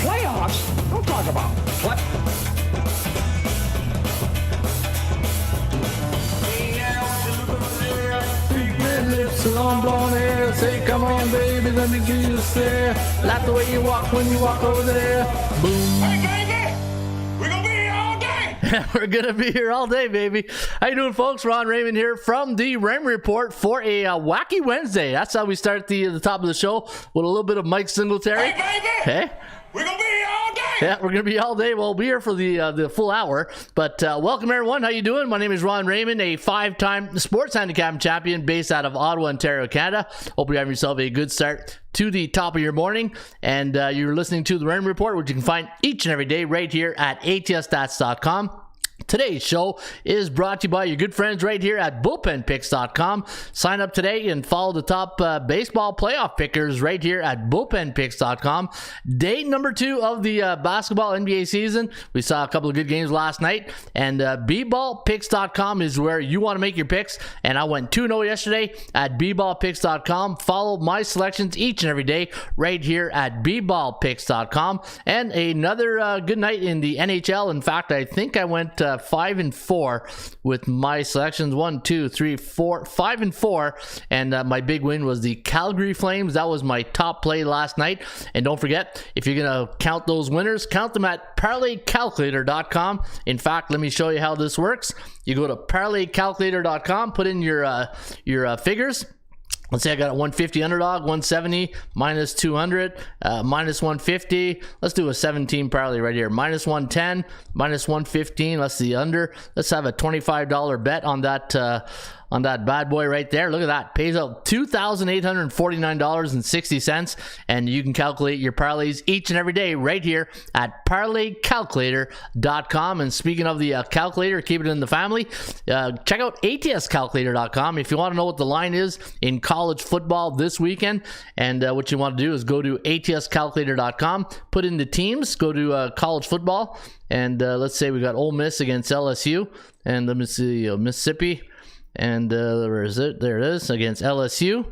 Playoffs? Don't talk about what? Big red lips and long blonde hair. Say, come on, baby, let me give you a stare. Like the way you walk when you walk over there. Boom. Hey, baby! We're gonna be here all day! We're gonna be here all day, baby. How you doing, folks? Ron Raymond here from the Raymond Report for a wacky Wednesday. That's how we start the top of the show with a little bit of Mike Singletary. Hey, baby! Hey. We're gonna be here all day! Yeah, we're gonna be all day. We'll be here for the full hour. But welcome, everyone. How you doing? My name is Ron Raymond, a 5-time sports handicapping champion based out of Ottawa, Ontario, Canada. Hope you're having yourself a good start to the top of your morning. And you're listening to the Raymond Report, which you can find each and every day right here at atsstats.com. Today's show is brought to you by your good friends right here at bullpenpicks.com. Sign up today and follow the top baseball playoff pickers right here at bullpenpicks.com. Day number 2 of the basketball NBA season. We saw a couple of good games last night, and bballpicks.com is where you want to make your picks. And I went 2-0 yesterday at bballpicks.com. Follow my selections each and every day right here at bballpicks.com. And another good night in the NHL. In fact, I think I went 5-4 with my selections. 1, 2, 3, 4, 5-4, and my big win was the Calgary Flames. That was my top play last night. And don't forget, if you're gonna count those winners, count them at parlaycalculator.com. In fact, let me show you how this works. You go to parlaycalculator.com, put in your figures. Let's say I got a 150 underdog, 170, minus 200, minus 150. Let's do a 17 parlay right here. Minus 110, minus 115. Let's see under. Let's have a $25 bet on that bad boy right there. Look at that. Pays out $2,849.60. And you can calculate your parlays each and every day right here at parlaycalculator.com. And speaking of the calculator, keep it in the family. Check out atscalculator.com if you want to know what the line is in college football this weekend. And what you want to do is go to atscalculator.com, put in the teams, go to college football. And let's say we got Ole Miss against LSU. And let me see, Mississippi. And where is it? There it is, against LSU.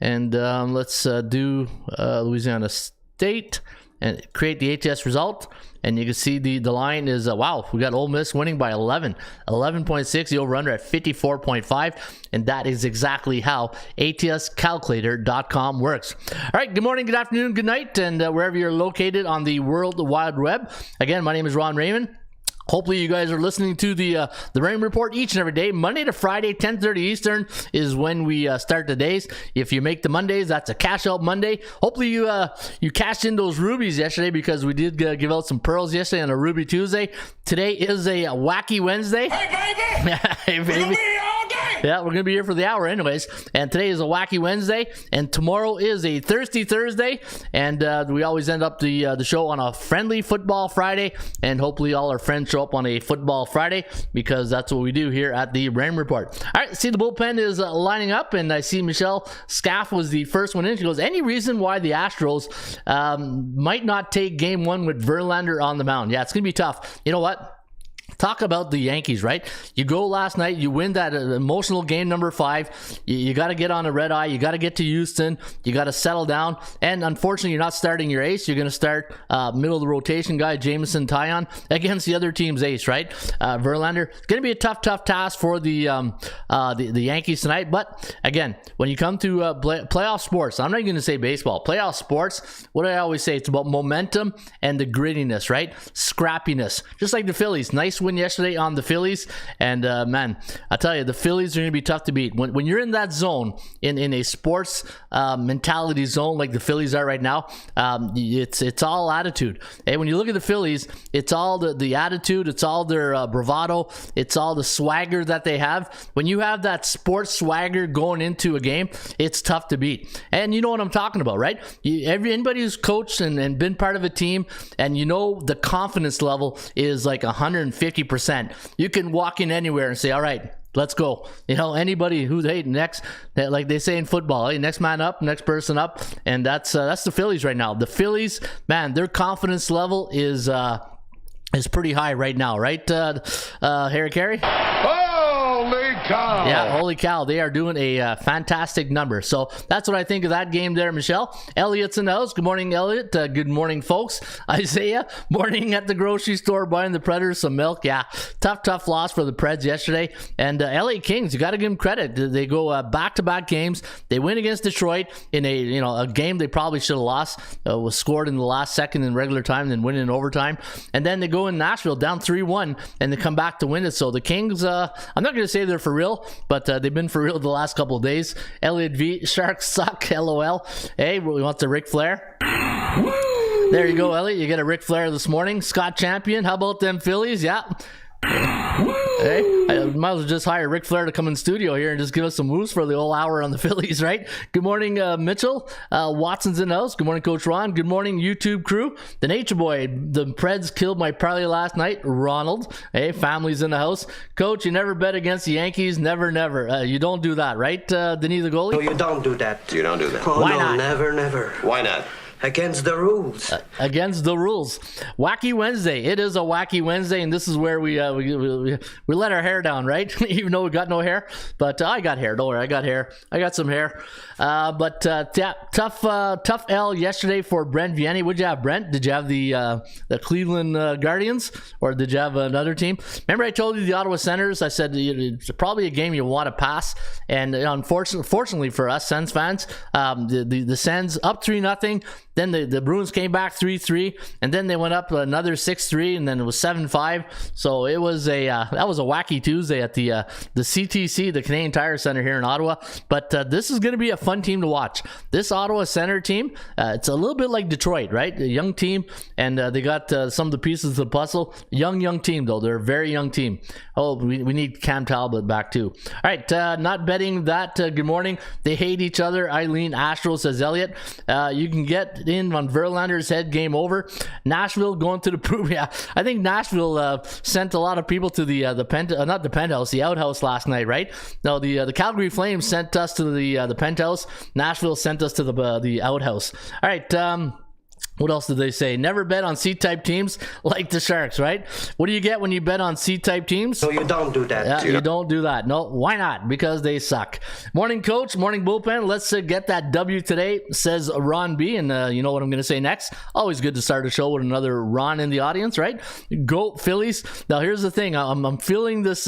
And let's do Louisiana State and create the ATS result. And you can see the line is, wow, we got Ole Miss winning by 11.6, the over-under at 54.5. And that is exactly how atscalculator.com works. All right, good morning, good afternoon, good night, and wherever you're located on the World Wide Web. Again, my name is Ron Raymond. Hopefully you guys are listening to the Raymond Report each and every day. Monday to Friday, 10:30 Eastern is when we start the days. If you make the Mondays, that's a cash out Monday. Hopefully you cashed in those rubies yesterday, because we did give out some pearls yesterday on a Ruby Tuesday. Today is a wacky Wednesday. Hey, baby! Hey, baby. We're gonna be here all day! Yeah, we're going to be here for the hour anyways. And today is a wacky Wednesday, and tomorrow is a Thirsty Thursday. And we always end up the show on a Friendly Football Friday. And hopefully all our friends show up on a Football Friday, because that's what we do here at the Raymond Report. All right, see the bullpen is lining up, and I see Michelle Scaff was the first one in. She goes, any reason why the Astros might not take game 1 with Verlander on the mound? Yeah, it's going to be tough. You know what? Talk about the Yankees, right? You go last night, you win that emotional game number 5. You got to get on a red eye. You got to get to Houston. You got to settle down. And unfortunately, you're not starting your ace. You're going to start middle of the rotation guy, Jameson Taillon, against the other team's ace, right? Verlander. It's going to be a tough task for the Yankees tonight. But again, when you come to playoff sports, I'm not going to say baseball. Playoff sports, what do I always say? It's about momentum and the grittiness, right? Scrappiness. Just like the Phillies. Nice win win yesterday on the Phillies, and man, I tell you, the Phillies are going to be tough to beat. When you're in that zone, in a sports mentality zone like the Phillies are right now, it's all attitude. And when you look at the Phillies, it's all the attitude, it's all their bravado, it's all the swagger that they have. When you have that sports swagger going into a game, it's tough to beat. And you know what I'm talking about, right? Anybody who's coached and been part of a team, and you know the confidence level is like 150%. You can walk in anywhere and say, all right, let's go. You know, anybody who's next, like they say in football, hey, next man up, next person up, and that's the Phillies right now. The Phillies, man, their confidence level is pretty high right now, right, Harry Carey? Holy cow! Yeah, holy cow. They are doing a fantastic number. So that's what I think of that game there, Michelle. Elliot's in the house. Good morning, Elliot. Good morning, folks. Isaiah, morning at the grocery store buying the Predators some milk. Yeah, tough loss for the Preds yesterday. And LA Kings, you got to give them credit. They go back-to-back games. They win against Detroit in a game they probably should have lost. Was scored in the last second in regular time, then win in overtime. And then they go in Nashville down 3-1, and they come back to win it. So the Kings, I'm not going to say they're for real, but they've been for real the last couple of days. Elliot V, Sharks suck, LOL. Hey, we want the Ric Flair. There you go, Elliot. You get a Ric Flair this morning. Scott Champion. How about them Phillies? Yeah. Hey, I might as well just hire Ric Flair to come in studio here and just give us some moves for the whole hour on the Phillies, right? Good morning, Mitchell. Watson's in the house. Good morning, Coach Ron. Good morning, YouTube crew. The Nature Boy. The Preds killed my parlay last night. Ronald. Hey, family's in the house. Coach, you never bet against the Yankees. Never. You don't do that, right, Denis the goalie? No, you don't do that. You don't do that. Oh, Why no, not? Never. Why not? Against the rules. Against the rules. Wacky Wednesday. It is a wacky Wednesday, and this is where we let our hair down, right? Even though we got no hair, but I got hair. Don't worry, I got hair. I got some hair. But tough L yesterday for Brent Vianney. What'd you have, Brent? Did you have the Cleveland Guardians, or did you have another team? Remember I told you the Ottawa Senators? I said it's probably a game you want to pass, and unfortunately for us Sens fans, the Sens up 3-0. Then the Bruins came back 3-3, and then they went up another 6-3, and then it was 7-5. So it was that was a wacky Tuesday at the CTC, the Canadian Tire Center here in Ottawa. But this is going to be a fun team to watch. This Ottawa Center team, it's a little bit like Detroit, right? A young team, and they got some of the pieces of the puzzle. Young team though. They're a very young team. Oh, we need Cam Talbot back too. All right, not betting that. Good morning. They hate each other. Eileen Astral, says Elliot. You can get in on Verlander's head. Game over. Nashville going to the proof. Yeah, I think Nashville sent a lot of people to the not the penthouse, the outhouse last night, right? No, the Calgary Flames sent us to the penthouse. Nashville sent us to the outhouse. All right. What else did they say? Never bet on C-type teams like the Sharks, right? What do you get when you bet on C-type teams? No, you don't do that. Yeah, you don't do that. No, why not? Because they suck. Morning, Coach. Morning, Bullpen. Let's get that W today, says Ron B. And you know what I'm going to say next? Always good to start a show with another Ron in the audience, right? Go Phillies. Now, here's the thing. I'm feeling this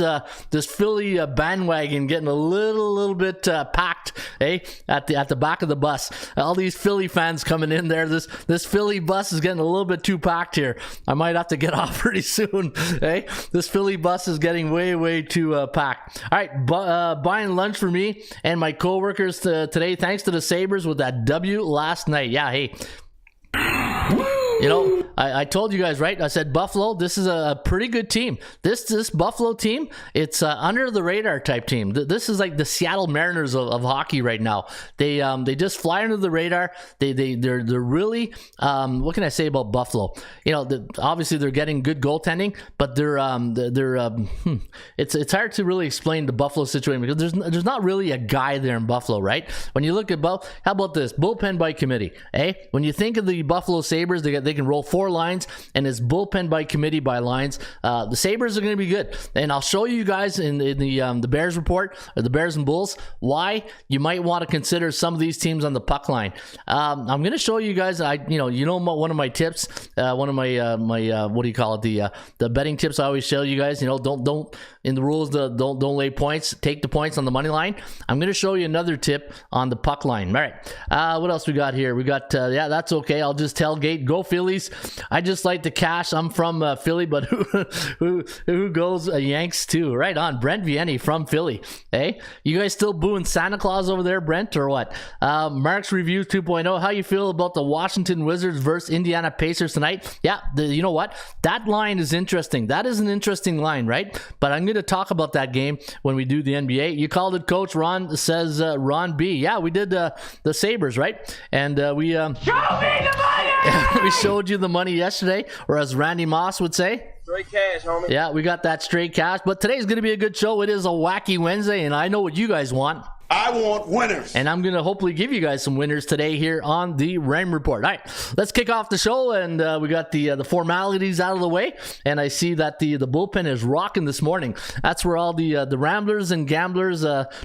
Philly bandwagon getting a little bit packed, at the back of the bus. All these Philly fans coming in there. This Philly bus is getting a little bit too packed here. I might have to get off pretty soon. This Philly bus is getting way too packed. All right, buying lunch for me and my coworkers today, thanks to the Sabres with that W last night. Yeah, hey. You know, I told you guys, right? I said Buffalo, this is a pretty good team. This Buffalo team, it's under the radar type team. This is like the Seattle Mariners of hockey right now. They just fly under the radar. They're really what can I say about Buffalo? You know, obviously they're getting good goaltending, but it's hard to really explain the Buffalo situation because there's not really a guy there in Buffalo, right? When you look at how about this bullpen by committee? When you think of the Buffalo Sabres, they can roll 4 lines, and it's bullpen by committee by lines. The Sabres are going to be good, and I'll show you guys in the Bears report, or the Bears and Bulls, why you might want to consider some of these teams on the puck line. I'm going to show you guys. One of my tips, one of my what do you call it? The betting tips I always show you guys. You know, don't in the rules, don't lay points. Take the points on the money line. I'm going to show you another tip on the puck line. All right. What else we got here? We got that's okay. I'll just tailgate. Go Phillies. I just like the cash. I'm from Philly, but who goes Yanks too? Right on. Brent Vienny from Philly. Hey, you guys still booing Santa Claus over there, Brent, or what? Mark's Review 2.0. How you feel about the Washington Wizards versus Indiana Pacers tonight? Yeah, you know what? That line is interesting. That is an interesting line, right? But I'm going to talk about that game when we do the NBA. You called it, Coach. Ron says Ron B. Yeah, we did the Sabres, right? And we show me the money. We showed you the money yesterday, or as Randy Moss would say. Straight cash, homie. Yeah, we got that straight cash. But today's going to be a good show. It is a wacky Wednesday, and I know what you guys want. I want winners. And I'm going to hopefully give you guys some winners today here on the Raymond Report. All right, let's kick off the show, and we got the formalities out of the way. And I see that the bullpen is rocking this morning. That's where all the ramblers and gamblers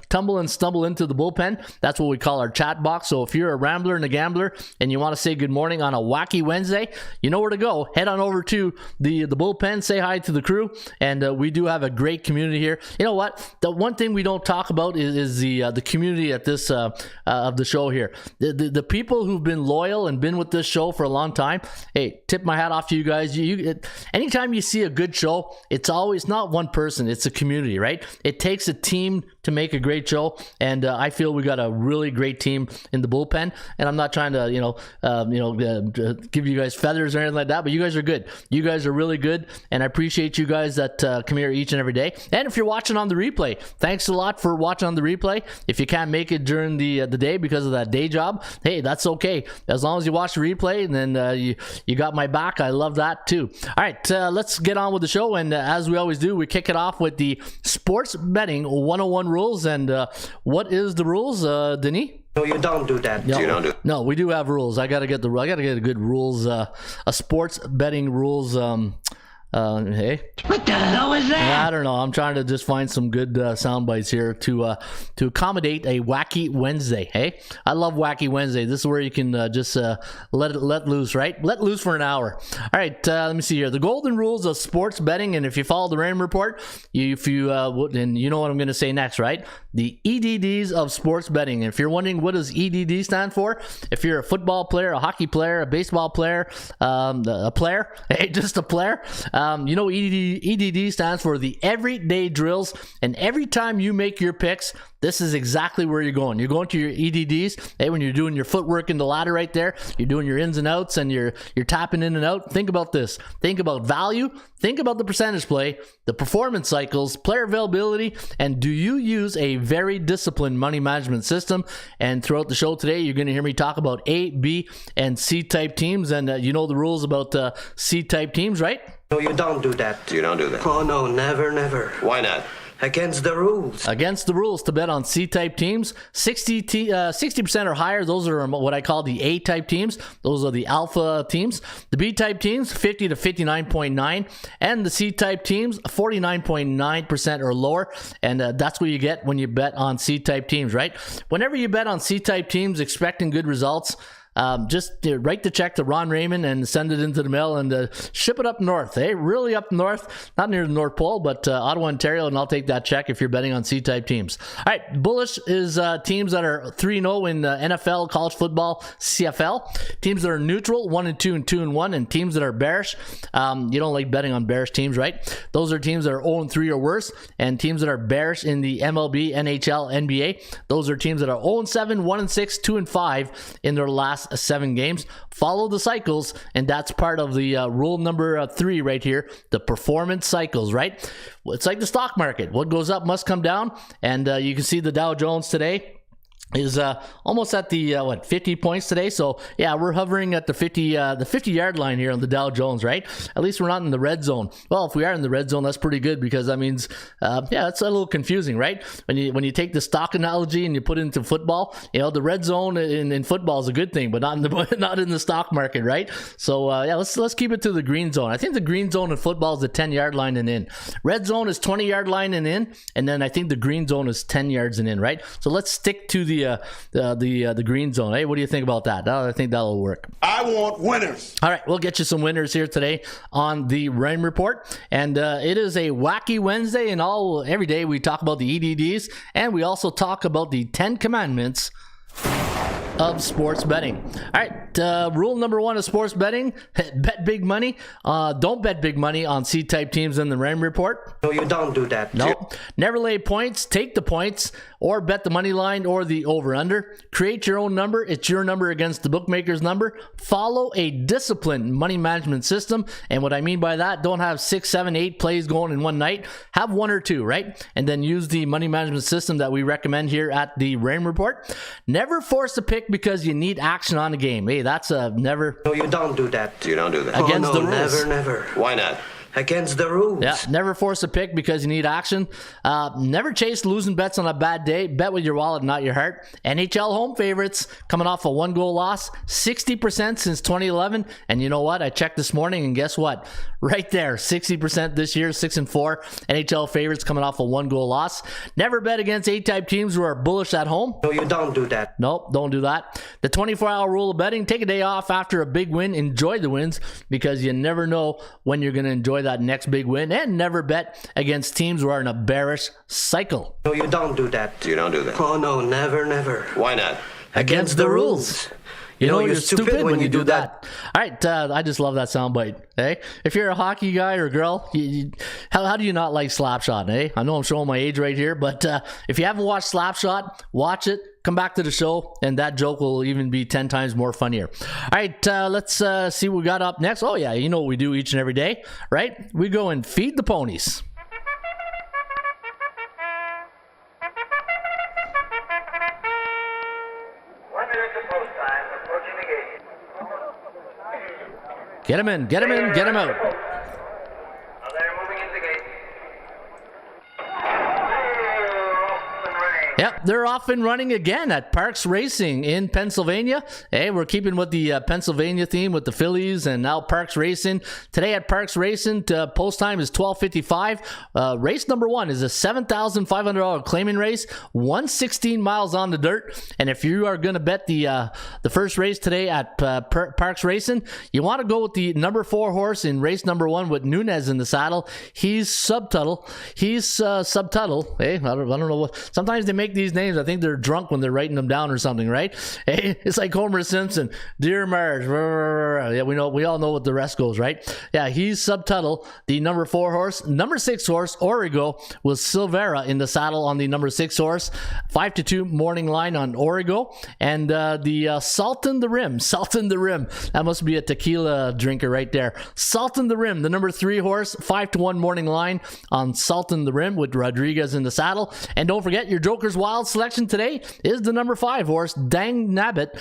tumble and stumble into the bullpen. That's what we call our chat box. So if you're a rambler and a gambler and you want to say good morning on a wacky Wednesday, you know where to go. Head on over to the bullpen, say hi to the crew, and we do have a great community here. You know what? The one thing we don't talk about is the community at this of the show here. The people who've been loyal and been with this show for a long time. Hey, tip my hat off to you guys. Anytime you see a good show, it's always not one person, it's a community, right? It takes a team to make a great show, and I feel we got a really great team in the bullpen. And I'm not trying to give you guys feathers or anything like that, but you guys are good. You guys are really good, and I appreciate you guys that come here each and every day. And if you're watching on the replay, thanks a lot for watching on the replay. If you can't make it during the day because of that day job, hey, that's okay. As long as you watch the replay, and then you got my back. I love that too. All right, let's get on with the show. And as we always do, we kick it off with the sports betting 101 rules. And what is the rules, Denis? No, you don't do that. You don't do. No, we do have rules. I gotta get a good rules, a sports betting rules. Hey, what the hell is that? I don't know. I'm trying to just find some good sound bites here to accommodate a wacky Wednesday. Hey, I love wacky Wednesday. This is where you can just let loose, right? Let loose for an hour. All right, let me see here. The golden rules of sports betting, and if you follow the Raymond Report, and you know what I'm going to say next, right? The EDDs of sports betting. And if you're wondering what does EDD stand for, if you're a football player, a hockey player, a baseball player, a player, hey, just a player. You know, EDD stands for the everyday drills, and every time you make your picks, this is exactly where you're going. You're going to your EDDs. Hey, when you're doing your footwork in the ladder right there, you're doing your ins and outs, and you're tapping in and out. Think about this. Think about value. Think about the percentage play, the performance cycles, player availability, and do you use a very disciplined money management system? And throughout the show today, you're going to hear me talk about A, B, and C-type teams, and you know the rules about C-type teams, right? No, you don't do that. You don't do that. Oh, no, never, never. Why not? Against the rules. Against the rules to bet on C-type teams. 60% or higher, those are what I call the A-type teams. Those are the alpha teams. The B-type teams, 50 to 59.9. And the C-type teams, 49.9% or lower. And that's what you get when you bet on C-type teams, right? Whenever you bet on C-type teams expecting good results, just write the check to Ron Raymond and send it into the mail and ship it up north. Hey, really up north, not near the North Pole, but Ottawa, Ontario, and I'll take that check if you're betting on C-type teams. All right, bullish is teams that are 3-0 in NFL, college football, CFL. Teams that are neutral, 1-2 and 2-1, and teams that are bearish. You don't like betting on bearish teams, right? Those are teams that are 0-3 or worse, and teams that are bearish in the MLB, NHL, NBA. Those are teams that are 0-7, 1-6, 2-5 in their last 7 games. Follow the cycles, and that's part of the rule number 3 right here, the performance cycles, right? It's like the stock market. What goes up must come down, and you can see the Dow Jones today is almost at the 50 points today. So yeah, we're hovering at the 50-yard line here on the Dow Jones, right? At least we're not in the red zone. Well, if we are in the red zone, that's pretty good, because that means it's a little confusing, right? When you take the stock analogy and you put it into football, you know, the red zone in football is a good thing, but not in the stock market, right? So let's keep it to the green zone. I think the green zone in football is the 10-yard line and in. Red zone is 20-yard line and in, and then I think the green zone is 10 yards and in, right? So let's stick to the green zone. Hey, what do you think about that? I think that'll work. I want winners. All right, we'll get you some winners here today on the Rain Report, and it is a wacky Wednesday, and every day we talk about the EDDs, and we also talk about the 10 Commandments of sports betting. All right, rule number one of sports betting: bet big money. Don't bet big money on C-type teams in the Raymond Report. No, you don't do that. Nope. Never lay points. Take the points or bet the money line or the over-under. Create your own number. It's your number against the bookmaker's number. Follow a disciplined money management system. And what I mean by that, don't have 6, 7, 8 plays going in one night. Have 1 or 2, right? And then use the money management system that we recommend here at the Raymond Report. Never force a pick because you need action on the game. Hey, that's a never. No, you don't do that. You don't do that. Against the rules. Never, never. Why not? Against the rules. Yeah, never force a pick because you need action. Never chase losing bets on a bad day. Bet with your wallet, not your heart. NHL home favorites coming off a 1-goal loss, 60% since 2011. And you know what? I checked this morning, and guess what? Right there, 60% this year, 6-4. NHL favorites coming off a 1-goal loss. Never bet against A-type teams who are bullish at home. No, you don't do that. Nope, don't do that. The 24-hour rule of betting: take a day off after a big win. Enjoy the wins because you never know when you're going to enjoy that next big win. And never bet against teams who are in a bearish cycle. No, you don't do that. You don't do that. Oh, no, never, never. Why not? Against the rules. You know you're stupid when you do that. All right, I just love that soundbite. Hey, if you're a hockey guy or girl, how do you not like Slapshot? Hey, I know I'm showing my age right here, but if you haven't watched Slapshot, watch it. Come back to the show, and that joke will even be 10 times more funnier. All right, let's see what we got up next. Oh yeah, you know what we do each and every day, right? We go and feed the ponies. Get him in, get him in, get him out. Yep, they're off and running again at Parks Racing in Pennsylvania. Hey, we're keeping with the Pennsylvania theme with the Phillies and now Parks Racing. Today at Parks Racing, post time is 12:55. Race number 1 is a $7,500 claiming race, 116 miles on the dirt. And if you are going to bet the first race today at Parks Racing, you want to go with the number 4 horse in race number 1 with Nunez in the saddle. He's subtuttle. Hey, I don't know what. Sometimes they make these names. I think they're drunk when they're writing them down or something, right? Hey, it's like Homer Simpson, Dear Marge. Yeah, we all know what the rest goes, right? Yeah, he's subtuttle, the number 4 horse. Number 6 horse, Origo, with Silvera in the saddle on the number 6 horse. 5-2 morning line on Origo. And the Saltin the Rim. That must be a tequila drinker right there. Saltin the Rim, the number 3 horse. 5-1 morning line on Saltin the Rim with Rodriguez in the saddle. And don't forget, your Joker's wild selection today is the number 5 horse, Dang Nabbit.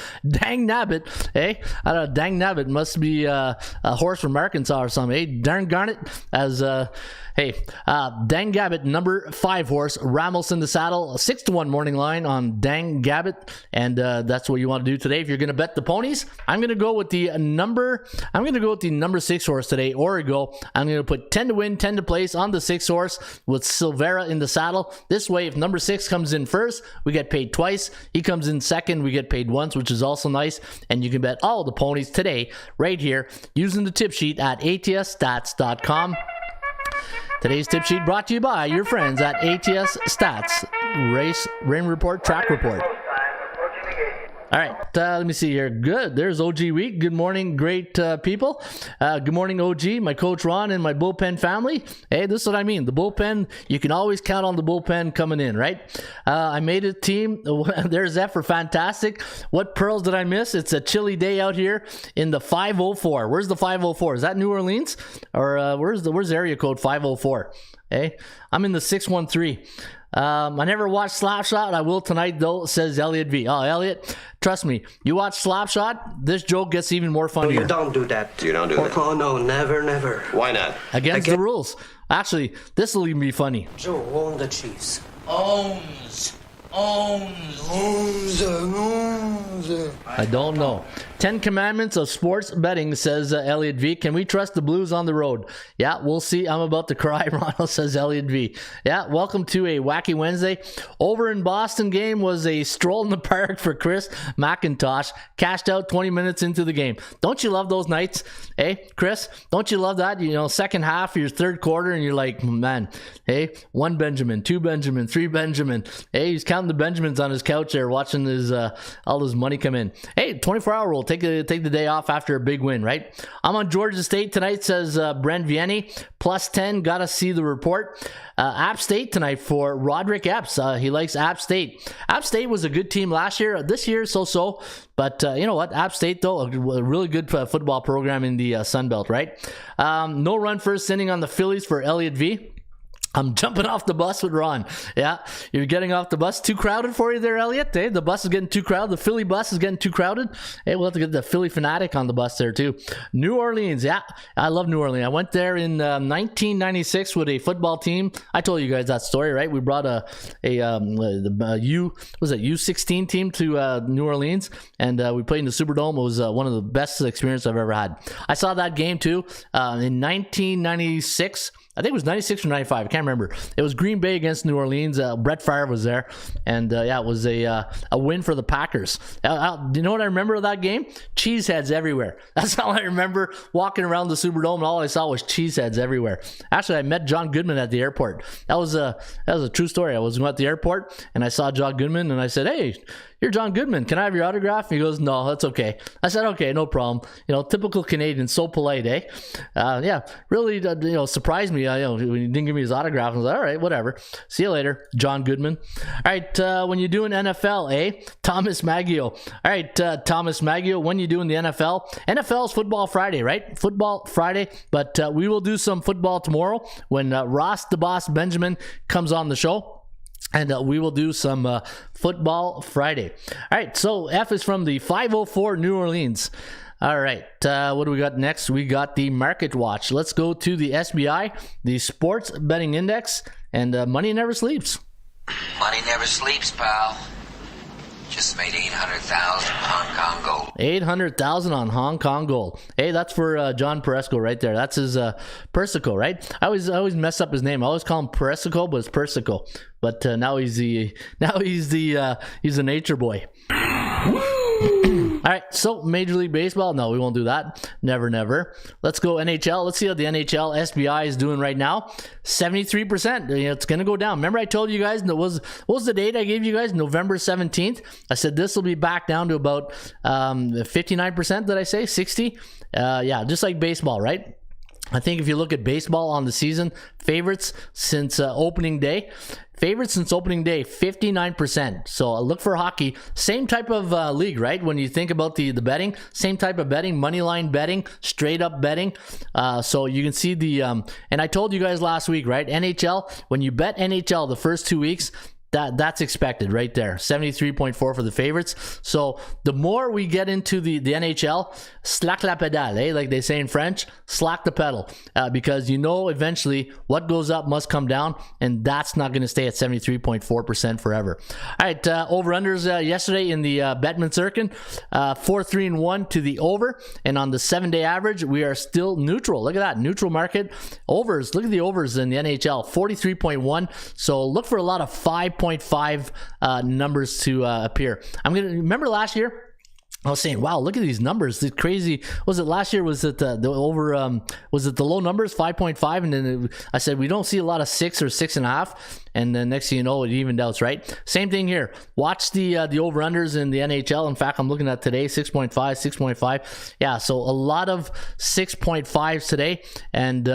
Hey, I don't know, Dang Nabbit must be a horse from Arkansas or something. Hey, darn garnet, as Dang Gabbit, number 5 horse, Ramos in the saddle, a 6-1 morning line on Dang Gabbit, and that's what you want to do today. If you're going to bet the ponies, I'm going to go with the number 6 horse today, Origo. I'm going to put 10 to win, 10 to place on the 6 horse with Silvera in the saddle. This way, if number 6 comes in first, we get paid twice. He comes in second, we get paid once, which is also nice. And you can bet all the ponies today right here using the tip sheet at atsstats.com. Today's tip sheet brought to you by your friends at ATS Stats, Rain Report, Track Report. All right, let me see here. Good. There's OG Week. Good morning, great people. Good morning, OG, my coach Ron, and my bullpen family. Hey, this is what I mean. The bullpen, you can always count on the bullpen coming in, right? I made a team. There's F for fantastic. What pearls did I miss? It's a chilly day out here in the 504. Where's the 504? Is that New Orleans? Or where's area code 504? Hey, I'm in the 613. I never watched Slapshot. I will tonight, though, says Elliot V. Oh, Elliot, trust me, you watch Slapshot, this joke gets even more funnier. No, you don't do that. You don't do that. Oh, no, never, never. Why not? Against the rules. Actually, this will even be funny. Joe owned the Chiefs. Owns. I don't know. 10 Commandments of Sports Betting, says Elliot V. Can we trust the Blues on the road? Yeah, we'll see. I'm about to cry, Ronald, says Elliot V. Yeah, welcome to a wacky Wednesday. Over in Boston game was a stroll in the park for Chris McIntosh. Cashed out 20 minutes into the game. Don't you love those nights? Hey, Chris, don't you love that? You know, second half, your third quarter, and you're like, man, hey, 1 Benjamin, 2 Benjamin, 3 Benjamin. Hey, he's counting counting the Benjamins on his couch there, watching his all his money come in. Hey, 24-hour rule. Take the day off after a big win, right? I'm on Georgia State tonight, says Brent Vianney. +10. Gotta see the report. App State tonight for Roderick Epps. He likes App State. App State was a good team last year. This year, so-so. But you know what? App State, though, a really good football program in the Sun Belt, right? No run first inning on the Phillies for Elliott V. I'm jumping off the bus with Ron. Yeah, you're getting off the bus. Too crowded for you there, Elliot? Hey, the bus is getting too crowded. The Philly bus is getting too crowded. Hey, we'll have to get the Philly fanatic on the bus there, too. New Orleans. Yeah, I love New Orleans. I went there in 1996 with a football team. I told you guys that story, right? We brought the U16 team to New Orleans, and we played in the Superdome. It was one of the best experiences I've ever had. I saw that game, too, in 1996. I think it was 96 or 95. I can't remember. It was Green Bay against New Orleans. Brett Favre was there. And yeah, it was a win for the Packers. Do you know what I remember of that game? Cheeseheads everywhere. That's all I remember, walking around the Superdome, and all I saw was cheeseheads everywhere. Actually, I met John Goodman at the airport. That was a true story. I was at the airport, and I saw John Goodman, and I said, "Hey, you're John Goodman. Can I have your autograph?" He goes, "No, that's okay." I said, "Okay, no problem." You know, typical Canadian, so polite, eh? Yeah, really, surprised me. When he didn't give me his autograph, I was like, all right, whatever. See you later, John Goodman. All right, when you're doing NFL, eh? Thomas Maggio. All right, Thomas Maggio, when you doing the NFL? NFL's Football Friday, right? Football Friday, but we will do some football tomorrow when Ross the Boss Benjamin comes on the show. And we will do some Football Friday. All right, so F is from the 504 New Orleans. All right, what do we got next? We got the Market Watch. Let's go to the SBI, the Sports Betting Index, and money never sleeps. Money never sleeps, pal. Just made 800,000 Hong Kong gold. 800,000 on Hong Kong gold. Hey, that's for John Persico right there. That's his Persico, right? I always mess up his name. I always call him Persico, but it's Persico. But now he's the nature boy. All right, so Major League Baseball. No, we won't do that. Never. Let's go NHL. Let's see how the NHL SBI is doing right now. 73%. It's going to go down. Remember I told you guys, what was the date I gave you guys? November 17th. I said this will be back down to about 59%, did I say? 60? Yeah, just like baseball, right? I think if you look at baseball on the season, favorites since opening day, 59%. So look for hockey. Same type of league, right? When you think about the betting, same type of betting, money line betting, straight up betting. So you can see the, and I told you guys last week, right? NHL, when you bet NHL the first 2 weeks, that's expected right there. 73.4 for the favorites. So the more we get into the NHL, slack la pedale, eh? Like they say in French, slack the pedal, because eventually what goes up must come down, and that's not going to stay at 73.4% forever. All right, over-unders yesterday in the Bettman Circuit, 4-3-1 to the over, and on the 7-day average, we are still neutral. Look at that, neutral market. Overs, look at the overs in the NHL, 43.1. So look for a lot of 5.5 numbers to appear. Remember last year? I was saying, wow, look at these numbers. It's crazy. Was it last year? Was it the over? Was it the low numbers, 5.5? And then I said we don't see a lot of 6 or 6.5. And then next thing you know, it evened out, right? Same thing here. Watch the over-unders in the NHL. In fact, I'm looking at today, 6.5, 6.5. Yeah, so a lot of 6.5s today. And,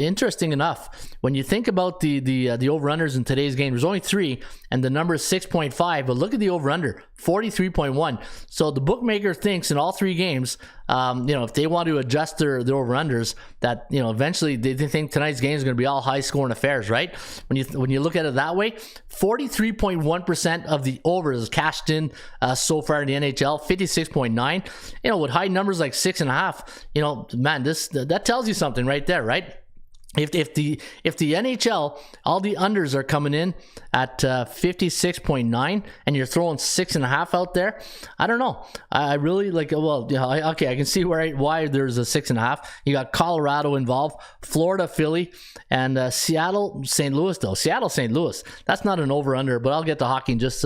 interesting enough, when you think about the over-unders in today's game, there's only 3, and the number is 6.5. But look at the over-under, 43.1. So the bookmaker thinks in all 3 games, if they want to adjust their over-unders, that, eventually they think tonight's game is going to be all high-scoring affairs, right? When you look at it that way, 43.1% of the overs cashed in so far in the NHL, 56.9. With high numbers like 6.5, man, that tells you something right there, right? If the NHL, all the unders are coming in at 56.9, and you're throwing 6.5 out there, I don't know. I really like. Well, I can see why there's a 6.5. You got Colorado involved, Florida, Philly, and Seattle, St. Louis. Though Seattle, St. Louis, that's not an over under, but I'll get to hockey in just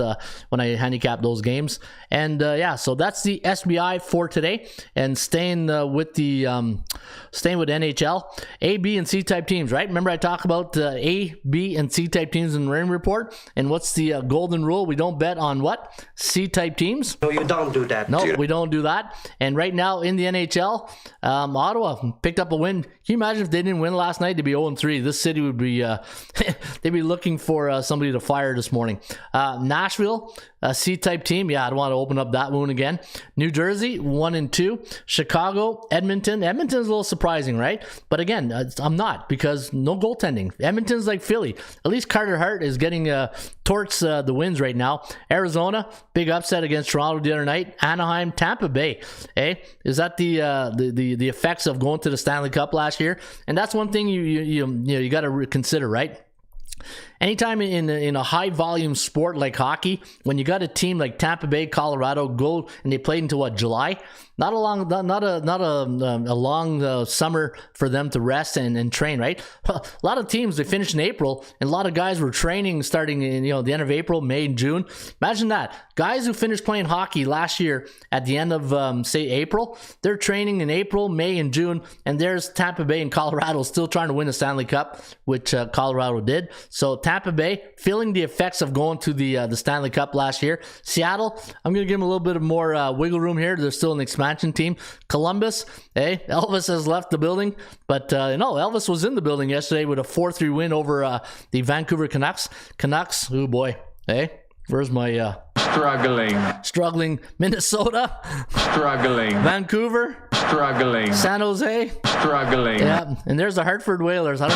when I handicap those games. And so that's the SBI for today. And staying with NHL, A, B, and C type type teams, right? Remember I talk about the A, B, and C type teams in the Raymond report? And what's the golden rule? We don't bet on what? C type teams? No, you don't do that. No, we don't do that. And right now in the NHL, Ottawa picked up a win. Can you imagine if they didn't win last night? They'd be 0-3. This city would be, they'd be looking for somebody to fire this morning. Nashville, a C-type team. Yeah, I don't want to open up that wound again. New Jersey, 1-2. Chicago, Edmonton. Edmonton's a little surprising, right? But again, I'm not, because no goaltending. Edmonton's like Philly. At least Carter Hart is getting towards the wins right now. Arizona, big upset against Toronto the other night. Anaheim, Tampa Bay. Hey, is that the effects of going to the Stanley Cup last year? And that's one thing you got to consider, right? Anytime in a high volume sport like hockey, when you got a team like Tampa Bay, Colorado go and they played into July, not a long summer for them to rest and train, right? A lot of teams, they finished in April, and a lot of guys were training starting in the end of April, May, and June. Imagine that. Guys who finished playing hockey last year at the end of say April, they're training in April, May, and June, and there's Tampa Bay and Colorado still trying to win the Stanley Cup, which Colorado did. So Tampa Bay feeling the effects of going to the Stanley Cup last year. Seattle, I'm going to give them a little bit of more wiggle room here. They're still an expansion team. Columbus, Elvis has left the building, but Elvis was in the building yesterday with a 4-3 win over the Vancouver Canucks. Oh boy, where's my struggling Minnesota, Vancouver, San Jose, yeah, and there's the Hartford Whalers. I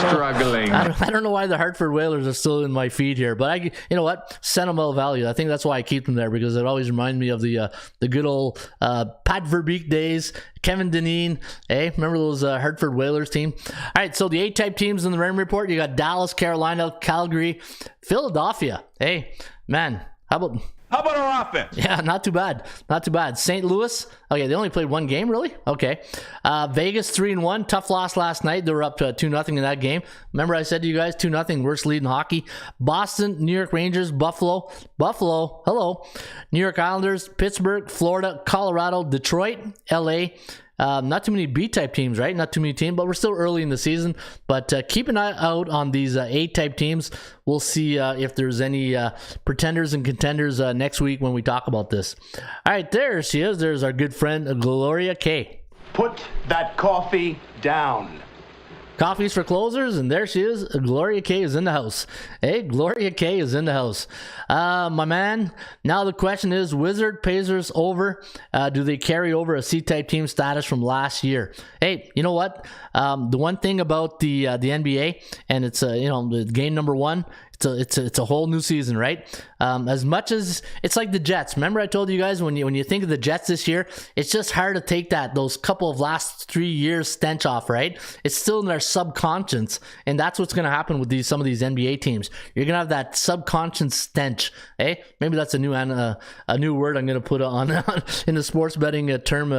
don't know why the Hartford Whalers are still in my feed here, but you know what, sentimental value. I think that's why I keep them there, because it always reminds me of the good old Pat Verbeek days, Kevin Dineen. Remember those Hartford Whalers team? All right, so the 8-type teams in the Raymond report, you got Dallas, Carolina, Calgary, Philadelphia. Hey man, how about our offense? Yeah, not too bad. St. Louis, okay, they only played one game, really? Okay. Vegas, 3-1. Tough loss last night. They were up 2-0 in that game. Remember I said to you guys, 2-0, worst lead in hockey. Boston, New York Rangers, Buffalo, hello. New York Islanders, Pittsburgh, Florida, Colorado, Detroit, LA. Not too many B-type teams, right? Not too many teams, but we're still early in the season. But keep an eye out on these A-type teams. We'll see if there's any pretenders and contenders next week when we talk about this. All right, there she is. There's our good friend Gloria K. Put that coffee down. Coffees for closers, and there she is. Gloria K is in the house. Gloria K is in the house. My man, now the question is, Wizard Pacers over. Do they carry over a C-type team status from last year? Hey, you know what? The one thing about the NBA, and it's the game number one, it's a whole new season, right? As much as it's like the Jets. Remember I told you guys when you think of the Jets this year, it's just hard to take those couple of last 3 years stench off, right? It's still in their subconscious, and that's what's going to happen with some of these NBA teams. You're going to have that subconscious stench. Maybe that's a new word I'm going to put on in the sports betting term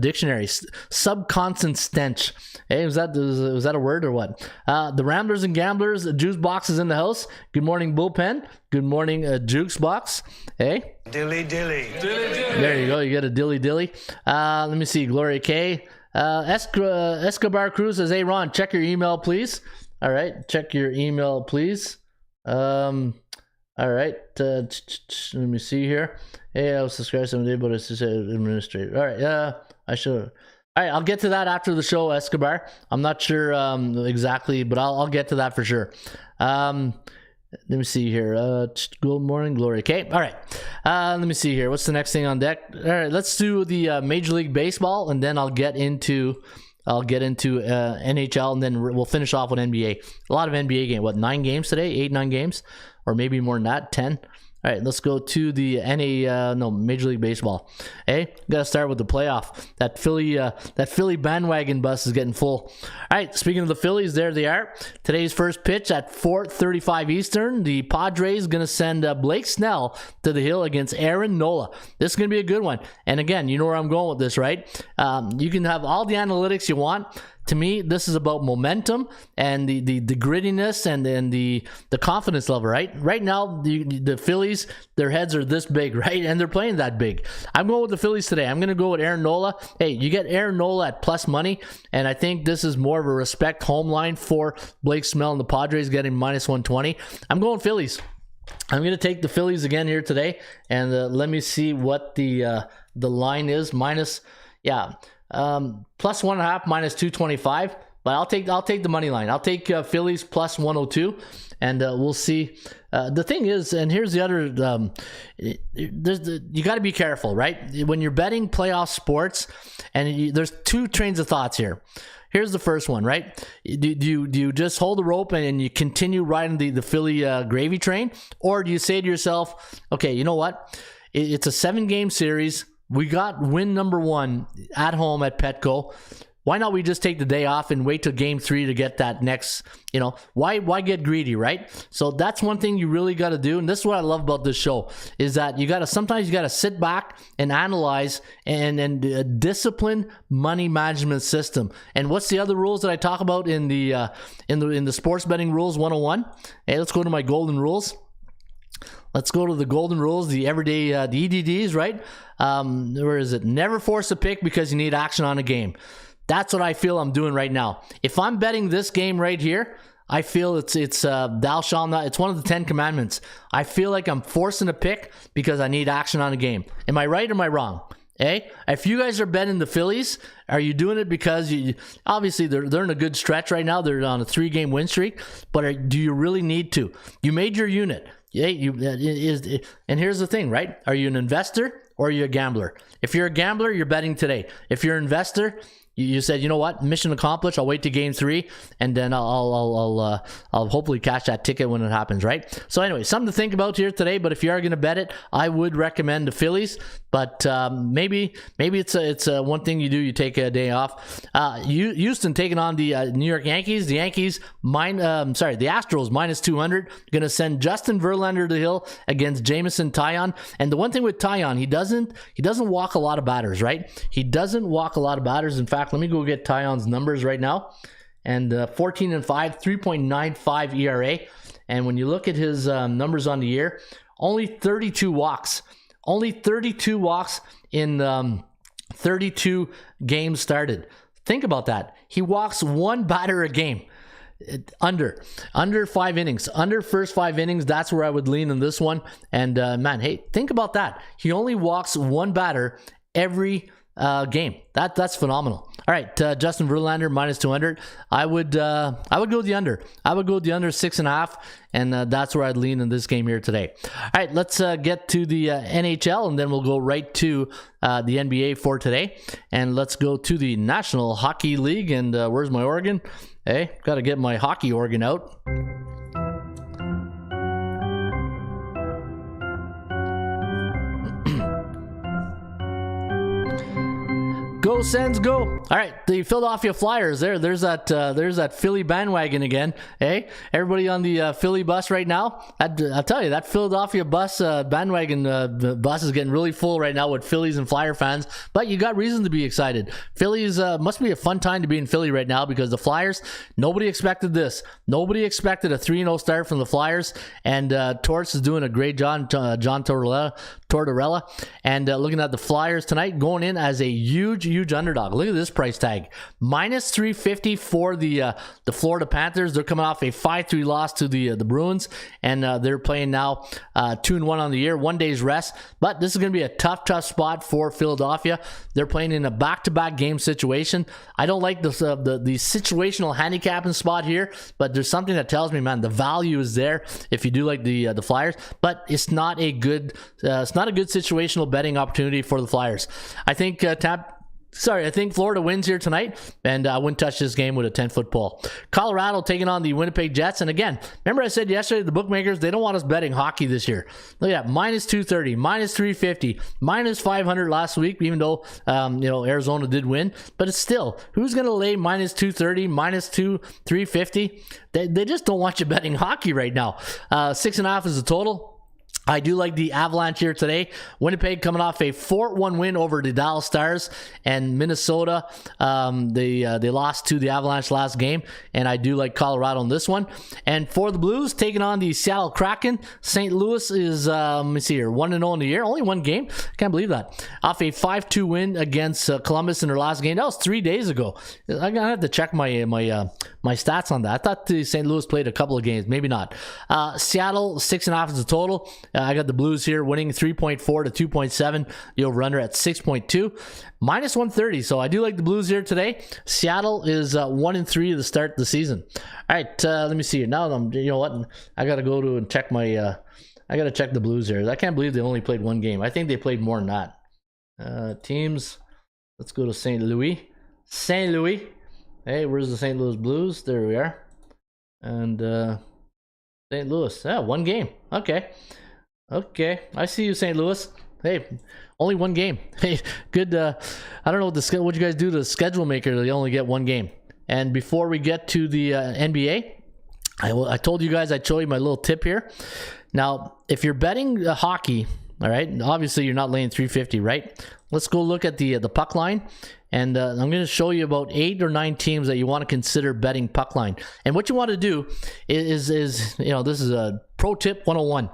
dictionary. Subconscious stench. Was that a word or what? The Ramblers and Gamblers, Juice Box is in the house. Good morning, Bullpen. Good morning, Jukes Box. Dilly. There you go. You get a dilly. Let me see. Gloria K. Escobar Cruz says, "Hey Ron, check your email, please." All right, check your email, please. All right. Let me see here. I was subscribed someday, but it's just administrator. All right. I should. All right, I'll get to that after the show, Escobar. I'm not sure exactly, but I'll get to that for sure. Let me see here. Good morning, Gloria. Okay, all right. Let me see here. What's the next thing on deck? All right, let's do the Major League Baseball, and then I'll get into NHL, and then we'll finish off with NBA. A lot of NBA games. What, 9 games today? 8, 9 games? Or maybe more than that, 10? All right, let's go to the Major League Baseball. Got to start with the playoff. That Philly bandwagon bus is getting full. All right, speaking of the Phillies, there they are. Today's first pitch at 4:35 Eastern. The Padres going to send Blake Snell to the hill against Aaron Nola. This is going to be a good one. And again, you know where I'm going with this, right? You can have all the analytics you want. To me, this is about momentum and the grittiness and the confidence level, right? Right now, the Phillies, their heads are this big, right? And they're playing that big. I'm going with the Phillies today. I'm going to go with Aaron Nola. Hey, you get Aaron Nola at plus money, and I think this is more of a respect home line for Blake Snell and the Padres getting minus 120. I'm going Phillies. I'm going to take the Phillies again here today, and let me see what the line is. Plus 1.5 minus 225. But I'll take the money line. I'll take Phillies plus 102, and we'll see. The thing is, and here's the other. You got to be careful, right? When you're betting playoff sports, and there's two trains of thoughts here. Here's the first one, right? Do you just hold the rope and you continue riding the Philly gravy train, or do you say to yourself, okay, you know what? It's a 7-game series. We got win number 1 at home at Petco. Why not we just take the day off and wait till game 3 to get that next, why get greedy, right? So that's one thing you really got to do. And this is what I love about this show is that sometimes you got to sit back and analyze and discipline money management system. And what's the other rules that I talk about in the sports betting rules 101? Hey, let's go to my golden rules. Let's go to the golden rules, the everyday, the EDDs, right? Where is it? Never force a pick because you need action on a game. That's what I feel I'm doing right now. If I'm betting this game right here, I feel it's thou shalt not. It's one of the 10 commandments. I feel like I'm forcing a pick because I need action on a game. Am I right or am I wrong? If you guys are betting the Phillies, are you doing it because obviously they're in a good stretch right now? They're on a 3-game win streak, but do you really need to? You made your unit. And here's the thing, right? Are you an investor or are you a gambler? If you're a gambler, you're betting today. If you're an investor, you said, you know what, mission accomplished. I'll wait to game 3, and then I'll hopefully cash that ticket when it happens, right? So anyway, something to think about here today. But if you are going to bet it, I would recommend the Phillies. But maybe it's one thing you do. You take a day off. Houston taking on the New York Yankees. The Astros minus 200. Going to send Justin Verlander to the hill against Jameson Taillon. And the one thing with Taillon, he doesn't walk a lot of batters, right? He doesn't walk a lot of batters. In fact, let me go get Taillon's numbers right now. And 14-5, 3.95 ERA. And when you look at his numbers on the year, only 32 walks. Only 32 walks in 32 games started. Think about that. He walks one batter a game. Under 5 innings. Under first 5 innings, that's where I would lean in this one. And man, hey, think about that. He only walks one batter every game. That's phenomenal. All right, Justin Verlander minus 200. I would go the under. I would go the under 6.5, and that's where I'd lean in this game here today. All right, let's get to the NHL, and then we'll go right to the NBA for today. And let's go to the National Hockey League. And where's my organ? Hey, got to get my hockey organ out. Go Sens, go! All right, the Philadelphia Flyers. There's that Philly bandwagon again. Hey, everybody on the Philly bus right now. I'll tell you, that Philadelphia bus bandwagon the bus is getting really full right now with Phillies and Flyer fans. But you got reason to be excited. Phillies must be a fun time to be in Philly right now because the Flyers. Nobody expected this. Nobody expected a 3-0 start from the Flyers, and Torts is doing a great job. John Tortorella, and looking at the Flyers tonight, going in as a huge underdog. Look at this price tag, minus 350 for the Florida Panthers. They're coming off a 5-3 loss to the Bruins, and they're playing now 2-1 on the year, 1 day's rest. But this is going to be a tough spot for Philadelphia. They're playing in a back-to-back game situation. I don't like the situational handicapping spot here, but there's something that tells me, man, the value is there if you do like the Flyers. But it's not a good situational betting opportunity for the Flyers. I think I think Florida wins here tonight, and I wouldn't touch this game with a 10-foot pole. Colorado taking on the Winnipeg Jets, and again, remember I said yesterday, the bookmakers, they don't want us betting hockey this year. Look at that, minus 230, minus 350, minus 500 last week, even though, Arizona did win, but it's still, who's going to lay minus 230, minus 350? They just don't want you betting hockey right now. 6.5 is the total. I do like the Avalanche here today. Winnipeg coming off a 4-1 win over the Dallas Stars, and Minnesota, they lost to the Avalanche last game, and I do like Colorado in this one. And for the Blues, taking on the Seattle Kraken, St. Louis is, let me see here, 1-0 in the year, only one game. Can't believe that. Off a 5-2 win against Columbus in their last game. That was 3 days ago. I'm gonna have to check my stats on that. I thought the St. Louis played a couple of games, maybe not. Seattle 6.5 is the total. I got the Blues here winning 3.4 to 2.7. The over-under at 6.2. Minus 130. So I do like the Blues here today. Seattle is 1-3 to start the season. All right, let me see here. Now you know what? I got to go to and check my. I got to check the Blues here. I can't believe they only played one game. I think they played more than that. Teams. Let's go to St. Louis. St. Louis. Hey, where's the St. Louis Blues? There we are. And St. Louis. Yeah, one game. Okay, I see you, St. Louis. Hey, only one game. Hey, good. I don't know what you guys do to the schedule maker. They only get one game. And before we get to the NBA, I told you guys I'd show you my little tip here. Now, if you're betting hockey, all right, obviously you're not laying 350, right? Let's go look at the puck line. And I'm going to show you about 8 or 9 teams that you want to consider betting puck line. And what you want to do is this is a pro tip 101.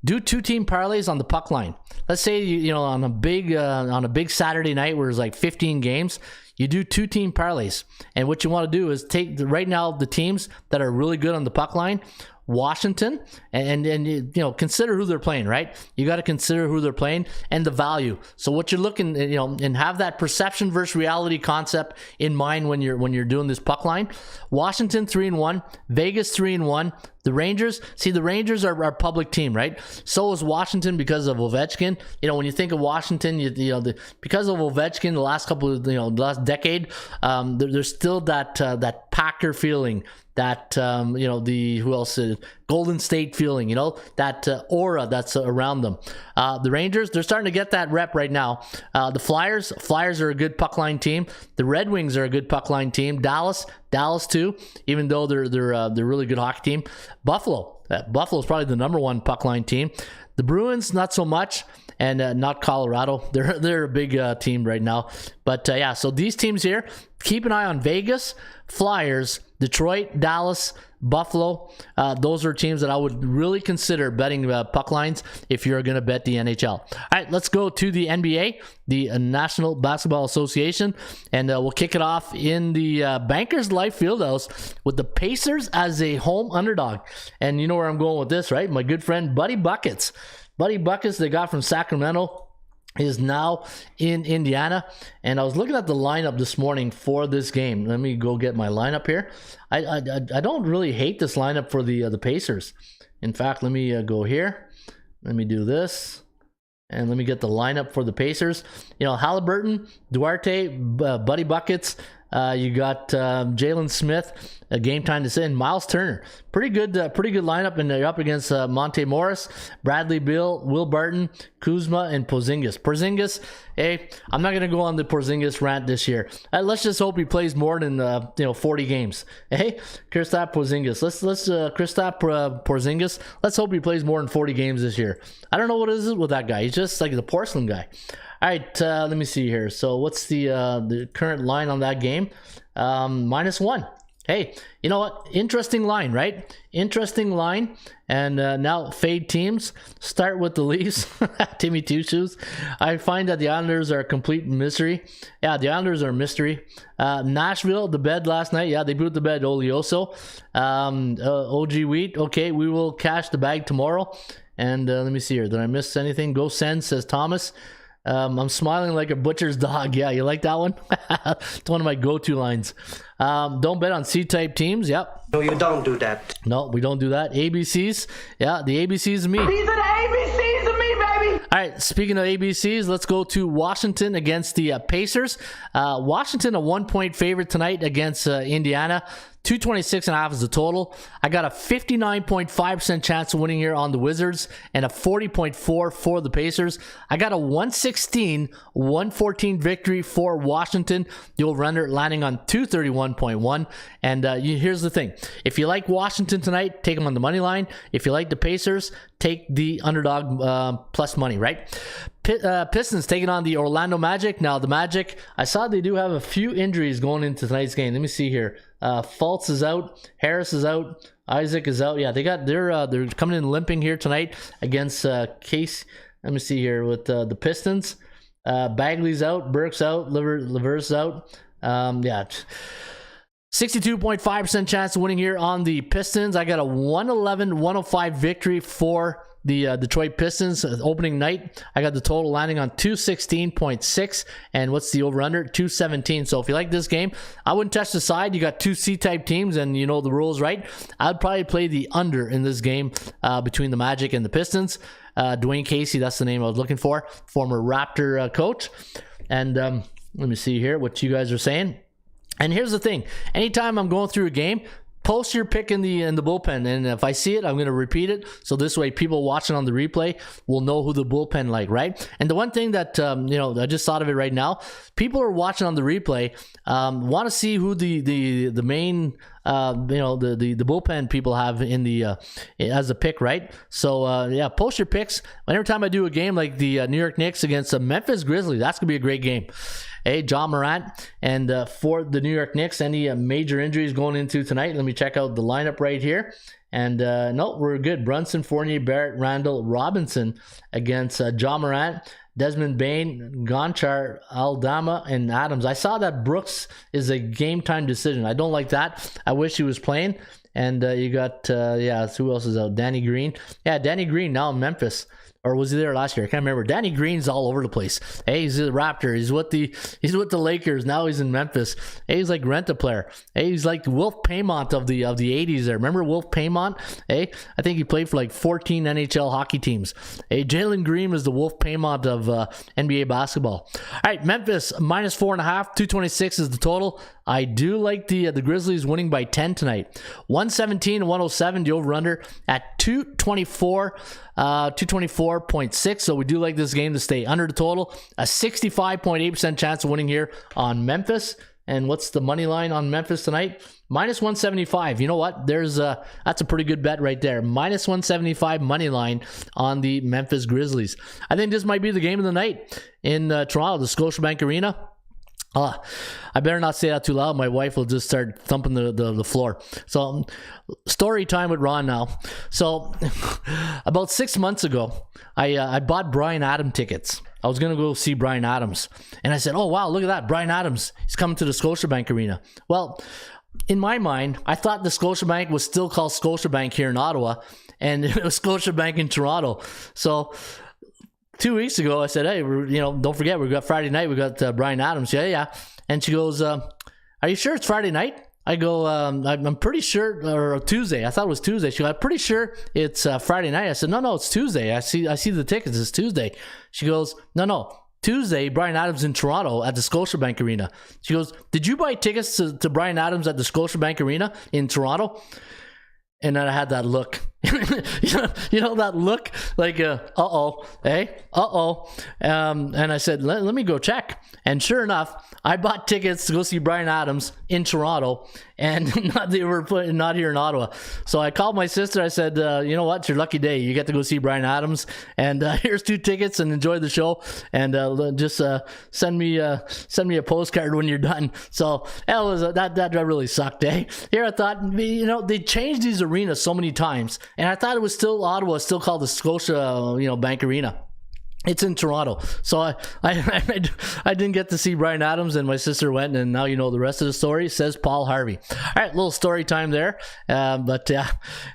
Do 2-team parlays on the puck line. Let's say you know on a big Saturday night where there's like 15 games, you do 2-team parlays. And what you want to do is take right now the teams that are really good on the puck line, Washington, and you know, consider who they're playing, right? You got to consider who they're playing and the value. So what you're looking, you know, and have that perception versus reality concept in mind when you're doing this puck line. Washington 3-1, Vegas 3-1. The Rangers, the Rangers are our public team, right? So is Washington because of Ovechkin. You know, when you think of Washington, because of Ovechkin, the last last decade, there's still that Packer feeling, that who else? Golden State feeling, that aura that's around them. The Rangers, they're starting to get that rep right now. The Flyers are a good puck line team. The Red Wings are a good puck line team. Dallas too, even though they're a really good hockey team. Buffalo is probably the number one puck line team. The Bruins, not so much, and not Colorado. They're a big team right now. But so these teams here, keep an eye on Vegas, Flyers, Detroit, Dallas, Buffalo. Those are teams that I would really consider betting puck lines if you're going to bet the NHL. All right, let's go to the NBA, the National Basketball Association, and we'll kick it off in the Bankers Life Fieldhouse with the Pacers as a home underdog. And you know where I'm going with this, right? My good friend Buddy Buckets. Buddy Buckets, they got from Sacramento, is now in Indiana. And I was looking at the lineup this morning for this game. Let me go get my lineup here. I don't really hate this lineup for the Pacers. In fact, let me go here. Let me do this. And let me get the lineup for the Pacers. Halliburton, Duarte, Buddy Buckets. You got Jalen Smith, game time to send. Miles Turner, pretty good lineup, and they're up against Monte Morris, Bradley Beal, Will Barton, Kuzma, and Porzingis. Hey, I'm not gonna go on the Porzingis rant this year. Let's just hope he plays more than 40 games. Hey, Kristaps Porzingis. Let's Kristaps Porzingis. Let's hope he plays more than 40 games this year. I don't know what it is with that guy. He's just like the porcelain guy. All right, let me see here. So what's the current line on that game? -1. Hey, you know what? Interesting line, right? Interesting line. And now fade teams. Start with the Leafs. Timmy Two Shoes. I find that the Islanders are a complete mystery. Yeah, the Islanders are a mystery. Nashville, the bed last night. Yeah, they boot the bed. Olioso. OG Wheat. Okay, we will cash the bag tomorrow. And let me see here. Did I miss anything? Go send, says Thomas. I'm smiling like a butcher's dog. Yeah, you like that one? It's one of my go-to lines. Don't bet on C-type teams. Yep. No, you don't do that. No, we don't do that. ABCs. Yeah, the ABCs of me. These are the ABCs of me, baby. All right, speaking of ABCs, let's go to Washington against the Pacers. Washington, a 1-point favorite tonight against Indiana. 226.5 is the total. I got a 59.5% chance of winning here on the Wizards and a 40.4 for the Pacers. I got a 116-114 victory for Washington. The over-under landing on 231.1. And here's the thing. If you like Washington tonight, take them on the money line. If you like the Pacers, take the underdog plus money, right? Pistons taking on the Orlando Magic. Now, the Magic, I saw they do have a few injuries going into tonight's game. Let me see here. Fultz is out. Harris is out. Isaac is out. Yeah, they're coming in limping here tonight against Case. Let me see here with the Pistons. Bagley's out. Burke's out. Lever's out. 62.5% chance of winning here on the Pistons. I got a 111-105 victory for the Detroit Pistons opening night. I got the total landing on 216.6, and what's the over-under? 217. So if you like this game, I wouldn't touch the side. You got two C-type teams, and you know the rules, right? I'd probably play the under in this game between the Magic and the Pistons. Dwayne Casey, that's the name I was looking for, former Raptor coach. And let me see here what you guys are saying. And here's the thing. Anytime I'm going through a game, post your pick in the bullpen, and if I see it, I'm going to repeat it. So this way, people watching on the replay will know who the bullpen like, right? And the one thing that I just thought of it right now. People are watching on the replay, want to see who the main the bullpen people have in the as a pick, right? So post your picks. Every time I do a game like the New York Knicks against the Memphis Grizzlies, that's gonna be a great game. Hey, John Morant, and for the New York Knicks, any major injuries going into tonight? Let me check out the lineup right here. And no, we're good. Brunson, Fournier, Barrett, Randall, Robinson against John Morant, Desmond Bain, Gonchar, Aldama, and Adams. I saw that Brooks is a game time decision. I don't like that. I wish he was playing. And you got, who else is out? Danny Green. Yeah, Danny Green now in Memphis. Or was he there last year? I can't remember. Danny Green's all over the place. Hey, he's a Raptor. He's with the Lakers. Now he's in Memphis. Hey, he's like rent-a-player. Hey, he's like Wolf Paymont of the 80s there. Remember Wolf Paymont? Hey, I think he played for like 14 NHL hockey teams. Hey, Jalen Green is the Wolf Paymont of NBA basketball. All right, Memphis minus 4.5. 226 is the total. I do like the Grizzlies winning by 10 tonight. 117-107, the over-under at 224. 224.6. So we do like this game to stay under the total. A 65.8% chance of winning here on Memphis. And what's the money line on Memphis tonight? Minus 175. You know what? That's a pretty good bet right there. Minus 175 money line on the Memphis Grizzlies. I think this might be the game of the night in Toronto, the Scotiabank Arena. I better not say that too loud. My wife will just start thumping the floor. So, story time with Ron now. So, about 6 months ago, I bought Bryan Adams tickets. I was going to go see Bryan Adams. And I said, oh, wow, look at that. Bryan Adams, he's coming to the Scotiabank Arena. Well, in my mind, I thought the Scotiabank was still called Scotiabank here in Ottawa. And it was Scotiabank in Toronto. So, 2 weeks ago, I said, hey, don't forget, we got Friday night. We got Bryan Adams. Yeah. And she goes, are you sure it's Friday night? I go, I'm pretty sure, or Tuesday. I thought it was Tuesday. She goes, I'm pretty sure it's Friday night. I said, no, it's Tuesday. I see the tickets. It's Tuesday. She goes, no. Tuesday, Bryan Adams in Toronto at the Scotiabank Arena. She goes, did you buy tickets to Bryan Adams at the Scotiabank Arena in Toronto? And then I had that look. you know that look like and I said let me go check, and sure enough I bought tickets to go see Bryan Adams in Toronto, and they were not here in Ottawa. So I called my sister. I said, you know what, it's your lucky day, you get to go see Bryan Adams, and here's 2 tickets, and enjoy the show, and just send me a postcard when you're done. So that was that really sucked. Here I thought, they changed these arenas so many times, and I thought it was still Ottawa, still called the Scotia, Bank Arena. It's in Toronto. So I didn't get to see Bryan Adams, and my sister went, and now you know the rest of the story, says Paul Harvey. All right, little story time there. But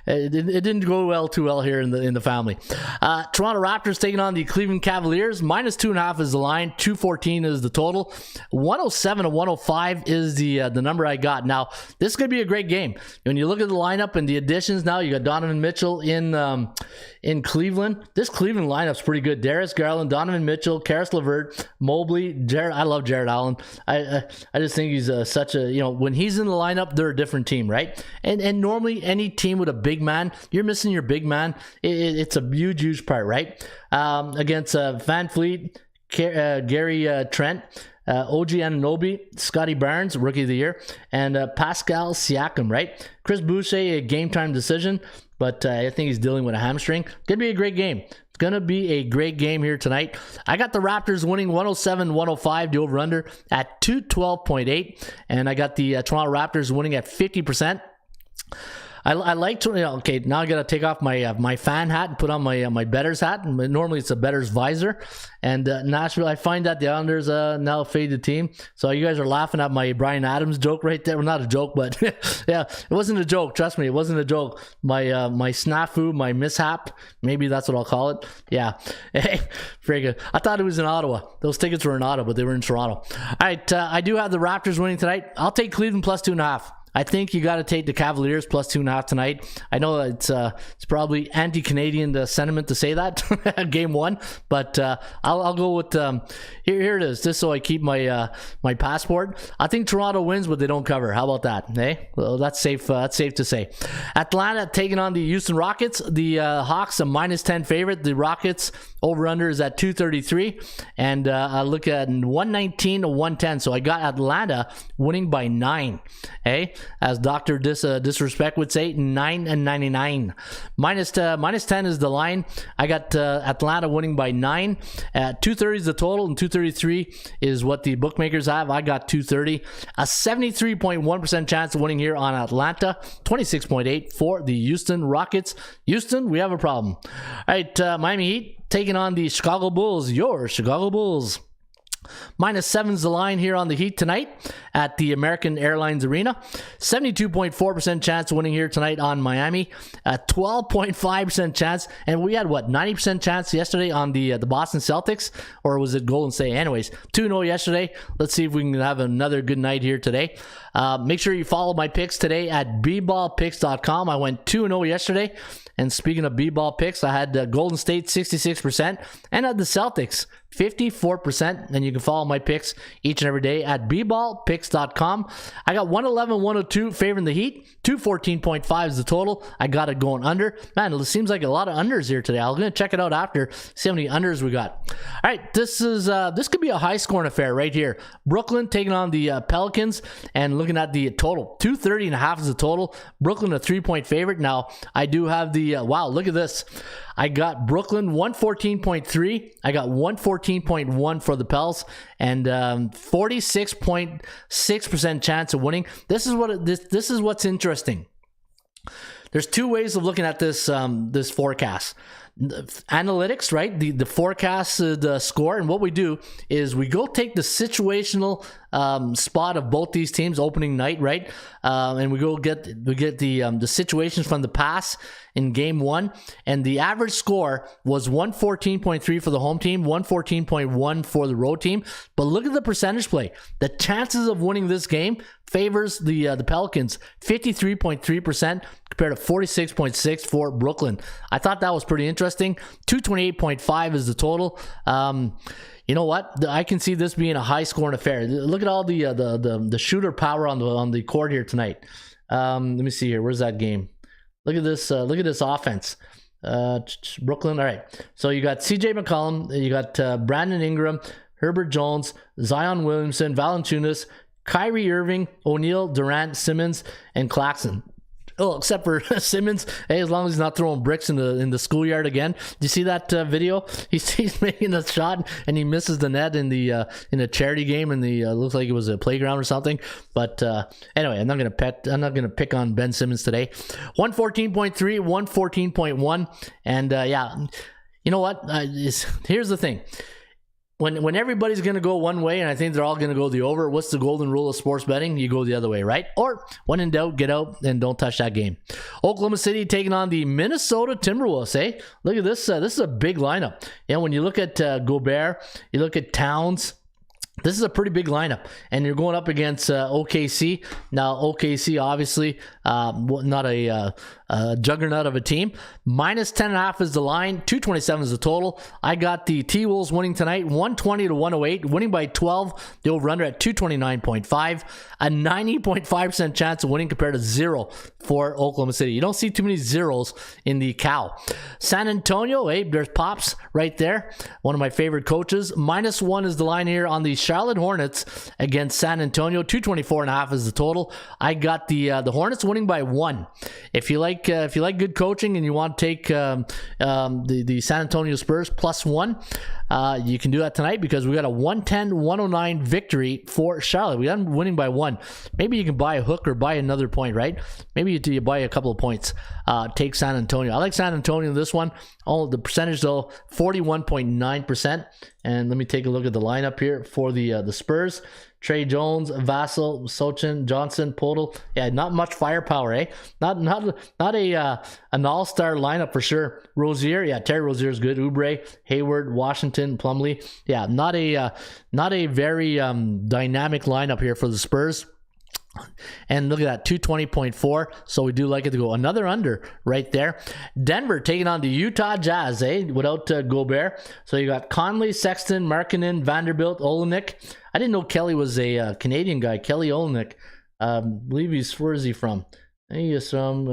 it didn't go too well here in the family. Toronto Raptors taking on the Cleveland Cavaliers. Minus 2.5 is the line. 214 is the total. 107-105 is the number I got. Now, this is going to be a great game. When you look at the lineup and the additions now, you got Donovan Mitchell in Cleveland. This Cleveland lineup's pretty good. Darius Garland, Donovan Mitchell, Karis LeVert, Mobley, Jared. I love Jared Allen. I just think he's such a, when he's in the lineup, they're a different team, right? And normally any team with a big man, you're missing your big man. It's a huge part, right? Against Van Fleet, Gary Trent, OG Anunoby, Scotty Barnes, Rookie of the Year, and Pascal Siakam, right? Chris Boucher, a game time decision, but I think he's dealing with a hamstring. Gonna be a great game. It's gonna be a great game here tonight. I got the Raptors winning 107-105, the over-under at 212.8, and I got the Toronto Raptors winning at 50%. I like to, okay, now I got to take off my my fan hat and put on my better's hat. Normally it's a better's visor. And Nashville, I find that the Islanders now fade the team. So you guys are laughing at my Bryan Adams joke right there. Well, not a joke, but yeah, it wasn't a joke. Trust me, it wasn't a joke. My my snafu, my mishap, maybe that's what I'll call it. Yeah. Hey, friggin'. I thought it was in Ottawa. Those tickets were in Ottawa, but they were in Toronto. All right, I do have the Raptors winning tonight. I'll take Cleveland plus 2.5. I think you got to take the Cavaliers plus 2.5 tonight. I know it's probably anti-Canadian sentiment to say that game one, but I'll go with here it is, just so I keep my my passport. I think Toronto wins, but they don't cover. How about that? Hey, well, that's safe. That's safe to say. Atlanta taking on the Houston Rockets. The Hawks a -10 favorite. The Rockets over/under is at 233, and I look at 119 to 110. So I got Atlanta winning by 9. Hey. As Dr. Disrespect would say, 9-99. -10 is the line. I got Atlanta winning by 9. 230 is the total, and 233 is what the bookmakers have. I got 230. A 73.1% chance of winning here on Atlanta. 26.8 for the Houston Rockets. Houston, we have a problem. All right, Miami Heat taking on the Chicago Bulls. Your Chicago Bulls. -7's the line here on the Heat tonight at the American Airlines Arena. 72.4% chance of winning here tonight on Miami. 12.5% chance. And we had, 90% chance yesterday on the Boston Celtics? Or was it Golden State? Anyways, 2-0 yesterday. Let's see if we can have another good night here today. Make sure you follow my picks today at bballpicks.com. I went 2-0 yesterday. And speaking of b-ball picks, I had Golden State 66% and had the Celtics 54%. And you can follow my picks each and every day at bballpicks.com. I got 111-102 favoring the Heat. 214.5 is the total. I got it going under. Man, it seems like a lot of unders here today. I'm going to check it out after, see how many unders we got. All right, this could be a high-scoring affair right here. Brooklyn taking on the Pelicans and looking at the total. 230.5 is the total. Brooklyn a 3-point favorite. Now, I do have the wow, look at this. I got Brooklyn 114.3. I got 114.1 for the Pels and 46.6% chance of winning. This is what's interesting. There's two ways of looking at this this forecast. Analytics, right? The forecast, the score, and what we do is we go take the situational spot of both these teams opening night, right? And we get the situations from the past in game one, and the average score was 114.3 for the home team, 114.1 for the road team. But look at the percentage play. The chances of winning this game favors the Pelicans, 53.3% compared to 46.6 for Brooklyn. I thought that was pretty interesting. 228.5 is the total. You know what? I can see this being a high-scoring affair. Look at all the shooter power on the court here tonight. Let me see here. Where's that game? Look at this. Look at this offense. Brooklyn. All right. So you got C.J. McCollum. You got Brandon Ingram, Herbert Jones, Zion Williamson, Valanciunas, Kyrie Irving, O'Neal, Durant, Simmons, and Claxton. Oh, except for Simmons. Hey, as long as he's not throwing bricks in the schoolyard again. Do you see that video? He's making a shot and he misses the net in a charity game, and looks like it was a playground or something. But anyway, I'm not gonna pick on Ben Simmons today. 114.3, 114.1, and yeah, you know what? Here's the thing. When everybody's going to go one way, and I think they're all going to go the over, what's the golden rule of sports betting? You go the other way, right? Or when in doubt, get out and don't touch that game. Oklahoma City taking on the Minnesota Timberwolves, eh? Look at this. This is a big lineup. Yeah, when you look at Gobert, you look at Towns, This is a pretty big lineup, and you're going up against OKC. Now, OKC, obviously, not a juggernaut of a team. Minus 10.5 is the line. 227 is the total. I got the T-Wolves winning tonight, 120 to 108, winning by 12. The over-under at 229.5. A 90.5% chance of winning compared to 0 for Oklahoma City. You don't see too many zeros in the cow. San Antonio, hey, there's Pops right there. One of my favorite coaches. Minus 1 is the line here on the Charlotte Hornets against San Antonio. 224.5 is the total. I got the Hornets winning by 1. If you like good coaching and you want to take the San Antonio Spurs plus 1, you can do that tonight because we got a 110-109 victory for Charlotte. We got them winning by 1. Maybe you can buy a hook or buy another point, right? Maybe you buy a couple of points. Take San Antonio. I like San Antonio in this one. Oh, the percentage though, 41.9%. And let me take a look at the lineup here for the Spurs. Trey Jones, Vassell, Sochin, Johnson, Podol. Yeah, not much firepower, eh? Not an all-star lineup for sure. Rozier, yeah, Terry Rozier is good. Oubre, Hayward, Washington, Plumlee. Yeah, not a very dynamic lineup here for the Spurs. And look at that, 220.4. So we do like it to go another under right there. Denver taking on the Utah Jazz, without Gobert. So you got Conley, Sexton, Markkanen, Vanderbilt, Olenek. I didn't know Kelly was a Canadian guy. Kelly Olenek. I believe where is he from? He is from.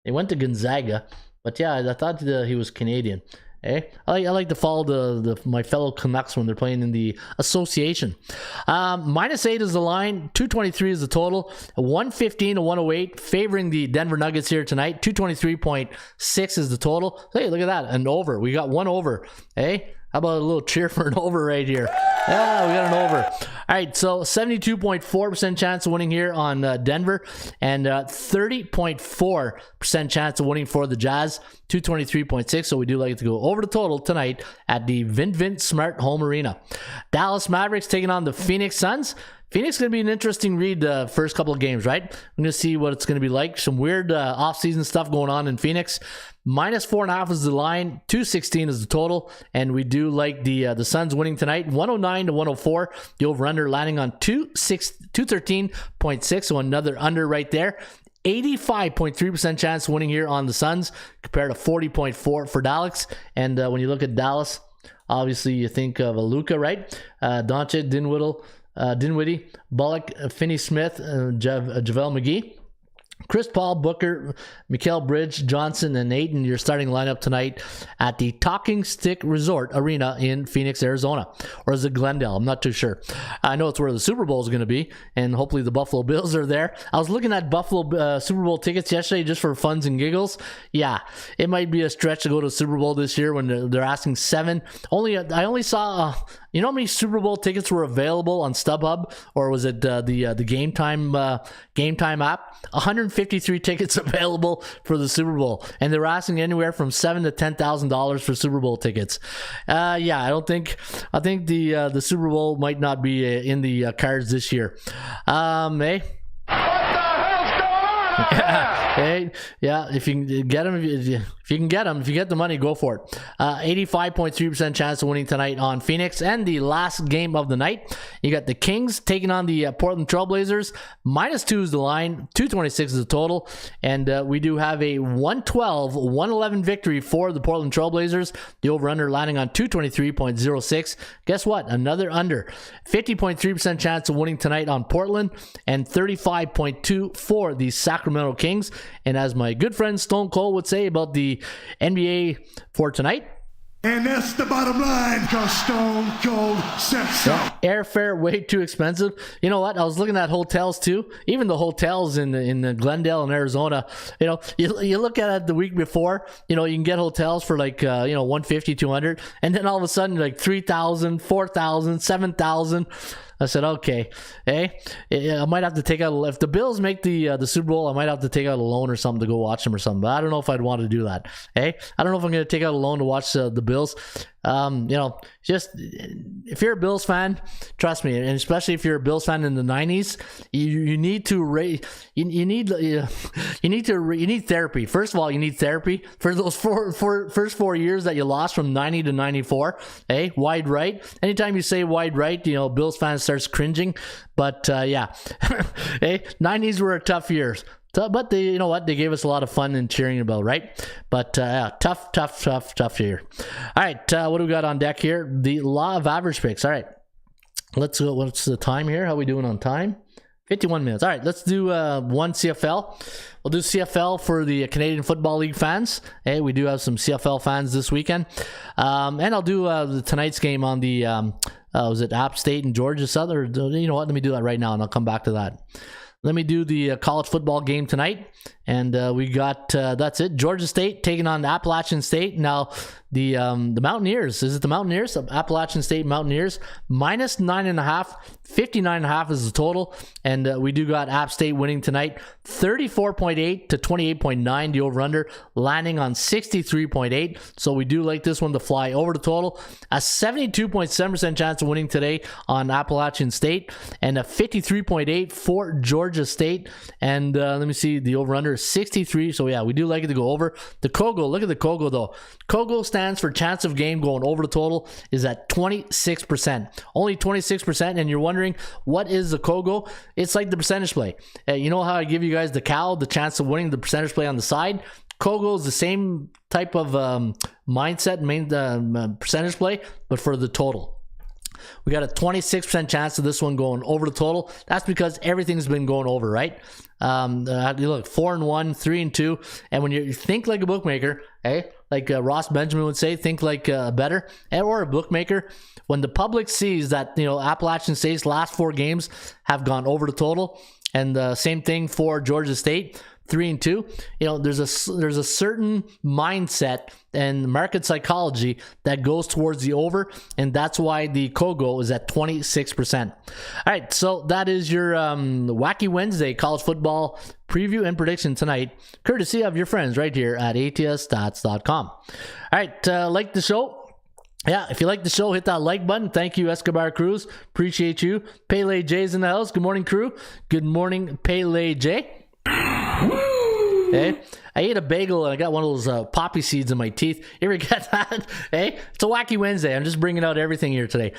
He went to Gonzaga, but yeah, I thought he was Canadian. I like to follow my fellow Canucks when they're playing in the association. Minus 8 is the line. 223 is the total. 115 to 108 favoring the Denver Nuggets here tonight. 223.6 is the total. Hey, look at that, an over. We got one over. Hey, how about a little cheer for an over right here? Yeah, we got an over. All right, so 72.4% chance of winning here on Denver, and 30.4% chance of winning for the Jazz. 223.6, so we do like it to go over the total tonight at the Vint Smart Home Arena. Dallas Mavericks taking on the Phoenix Suns. Phoenix is going to be an interesting read the first couple of games, right? I'm going to see what it's going to be like. Some weird offseason stuff going on in Phoenix. Minus 4.5 is the line. 216 is the total. And we do like the Suns winning tonight. 109 to 104. The over-under landing on 213.6. So another under right there. 85.3% chance of winning here on the Suns compared to 40.4 for Dallas. And when you look at Dallas, obviously you think of a Luka, right? Doncic, Dinwiddie, Bullock, Finney-Smith, JaVale McGee, Chris Paul, Booker, Mikal Bridges, Johnson, and Ayton, your starting lineup tonight at the Talking Stick Resort Arena in Phoenix, Arizona. Or is it Glendale? I'm not too sure. I know it's where the Super Bowl is going to be, and hopefully the Buffalo Bills are there. I was looking at Buffalo Super Bowl tickets yesterday just for funs and giggles. Yeah, it might be a stretch to go to the Super Bowl this year when they're asking $7. I only saw... you know how many Super Bowl tickets were available on StubHub, or was it the Game Time app? 153 tickets available for the Super Bowl, and they were asking anywhere from $7,000 to $10,000 for Super Bowl tickets. Yeah, I think the Super Bowl might not be in the cards this year. Hey, yeah, if you can get them, if you get the money, go for it. 85.3% chance of winning tonight on Phoenix. And the last game of the night, you got the Kings taking on the Portland Trailblazers. Minus 2 is the line, 226 is the total, and we do have a 112-111 victory for the Portland Trailblazers. The over-under landing on 223.06. Guess what? Another under. 50.3% chance of winning tonight on Portland, and 35.2 for the Sacramento Kings. And as my good friend Stone Cold would say about the NBA for tonight, And that's the bottom line, because Stone Cold said so. Airfare way too expensive. You know what? I was looking at hotels too. Even the hotels in Glendale and Arizona. You know, you look at it the week before. You know, you can get hotels for like $150, $200, and then all of a sudden like $3,000, $4,000, $7,000. I said, okay, hey, I might have to take out, if the Bills make the Super Bowl, I might have to take out a loan or something to go watch them or something, but I don't know if I'd want to do that. Hey, I don't know if I'm going to take out a loan to watch the Bills. just if you're a Bills fan, trust me, and especially if you're a Bills fan in the 90s, you need to you need therapy. First of all, you need therapy for those first 4 years that you lost from 90 to 94. Hey, wide right. Anytime you say wide right, Bills fans starts cringing. But hey, 90s were a tough years. But they, they gave us a lot of fun and cheering about, right? But tough year. All right, what do we got on deck here? The law of average picks. All right, let's go. What's the time here? How are we doing on time? 51 minutes. All right, let's do one CFL. We'll do CFL for the Canadian Football League fans. Hey, we do have some CFL fans this weekend. And I'll do tonight's game on the, was it App State and Georgia Southern? You know what? Let me do that right now, and I'll come back to that. Let me do the college football game tonight. And we got, that's it. Georgia State taking on Appalachian State. Now, the Mountaineers. Is it the Mountaineers? Appalachian State Mountaineers. Minus 9.5. 59.5 is the total. And we do got App State winning tonight. 34.8 to 28.9. The over-under landing on 63.8. So we do like this one to fly over the total. A 72.7% chance of winning today on Appalachian State. And a 53.8 for Georgia State. And let me see. The over-under is 63. So yeah, we do like it to go over. The KOGO, look at the KOGO though. KOGO stands for chance of game going over the total is at 26%. Only 26%. And you're wondering, what is the KOGO? It's like the percentage play. You know how I give you guys the cow, the chance of winning, the percentage play on the side? KOGO is the same type of mindset, main percentage play, but for the total. We got a 26% chance of this one going over the total. That's because everything's been going over, right? You look 4-1, 3-2, and when you think like a bookmaker, like Ross Benjamin would say, think like a bettor or a bookmaker. When the public sees that Appalachian State's last 4 games have gone over the total, and the same thing for Georgia State, 3-2. There's a certain mindset and market psychology that goes towards the over, and that's why the KOGO is at 26%. All right, so that is your Wacky Wednesday college football preview and prediction tonight, courtesy of your friends right here at ATSstats.com. All right, like the show. Yeah, if you like the show, hit that like button. Thank you, Escobar Cruz. Appreciate you. Pele J's in the house. Good morning, crew. Good morning, Pele J. Hey, I ate a bagel and I got one of those poppy seeds in my teeth. You ever get that? Hey, it's a Wacky Wednesday. I'm just bringing out everything here today.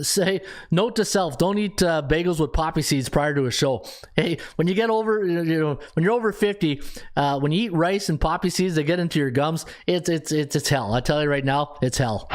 Say note to self: don't eat bagels with poppy seeds prior to a show. Hey, when you get over, when you're over 50, when you eat rice and poppy seeds, they get into your gums. It's hell. I tell you right now, it's hell.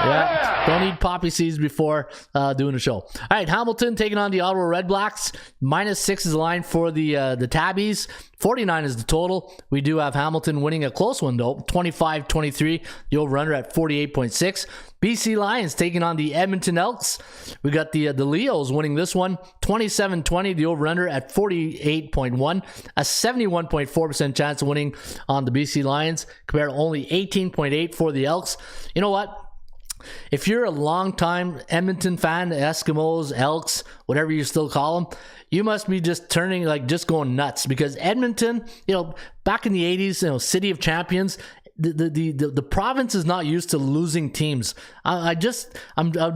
Yeah, don't eat poppy seeds before doing a show. All right, Hamilton taking on the Ottawa Red Blacks. -6 is the line for the Tabbies. 49 is the total. We do have Hamilton winning a close one though, 25-23. The over-under at 48.6. BC Lions taking on the Edmonton Elks. We got the Leos winning this one, 27-20. The over-under at 48.1. A 71.4% chance of winning on the BC Lions compared to only 18.8 for the Elks. You know what? If you're a long-time Edmonton fan, Eskimos, Elks, whatever you still call them, you must be just just going nuts because Edmonton, back in the 80s, city of champions, the province is not used to losing teams. I'd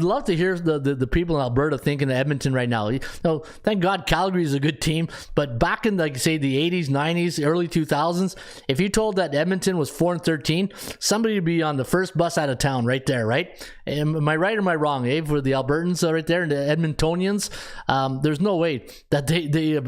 love to hear the people in Alberta thinking of Edmonton right now. Thank God Calgary is a good team, but back in say the 80s, 90s, early 2000s, if you told that Edmonton was 4-13, somebody would be on the first bus out of town right there, right? Am I right or am I wrong, Abe? For the Albertans right there and the Edmontonians, there's no way that they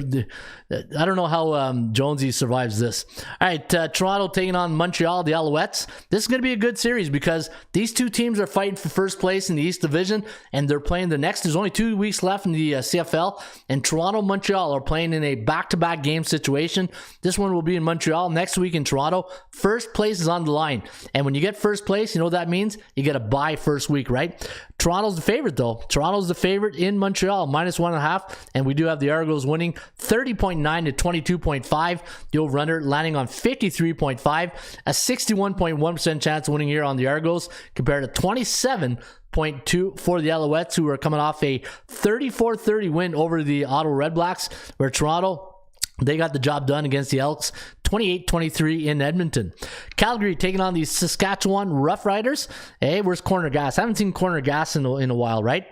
I don't know how Jonesy survives this. All right, Toronto taking on Montreal, the Alouettes. This is going to be a good series because these two teams are fighting for first place in the East Division, and they're playing the next. There's only 2 weeks left in the CFL, and Toronto, Montreal are playing in a back-to-back game situation. This one will be in Montreal, next week in Toronto. First place is on the line, and when you get first place, you know what that means? You get a bye first week, right? Toronto's the favorite, though. Toronto's the favorite in Montreal, -1.5, and we do have the Argos winning 30.9 to 22.5. The over-under landing on 53.5. A 61.1% chance of winning here on the Argos compared to 27.2 for the Alouettes, who are coming off a 34-30 win over the Ottawa Red Blacks, where Toronto, they got the job done against the Elks, 28-23 in Edmonton. Calgary taking on the Saskatchewan Roughriders. Hey, where's Corner Gas? I haven't seen Corner Gas in a while, right?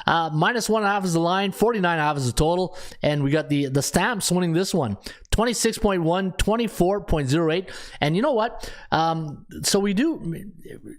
-1.5 is the line, 49.5 is the total, and we got the Stamps winning this one. 26.1, 24.08. And you know what? So we do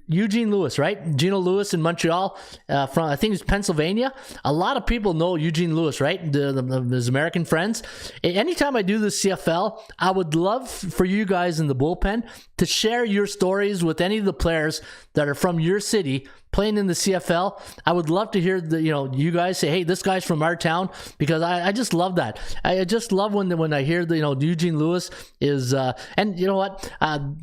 Eugene Lewis, right? Gino Lewis in Montreal, from I think it's Pennsylvania. A lot of people know Eugene Lewis, right? His American friends. Anytime I do the CFL, I would love for you guys in the bullpen to share your stories with any of the players that are from your city playing in the CFL. I would love to hear you guys say, hey, this guy's from our town, because I just love that. I just love when I hear Eugene Lewis is and you know what,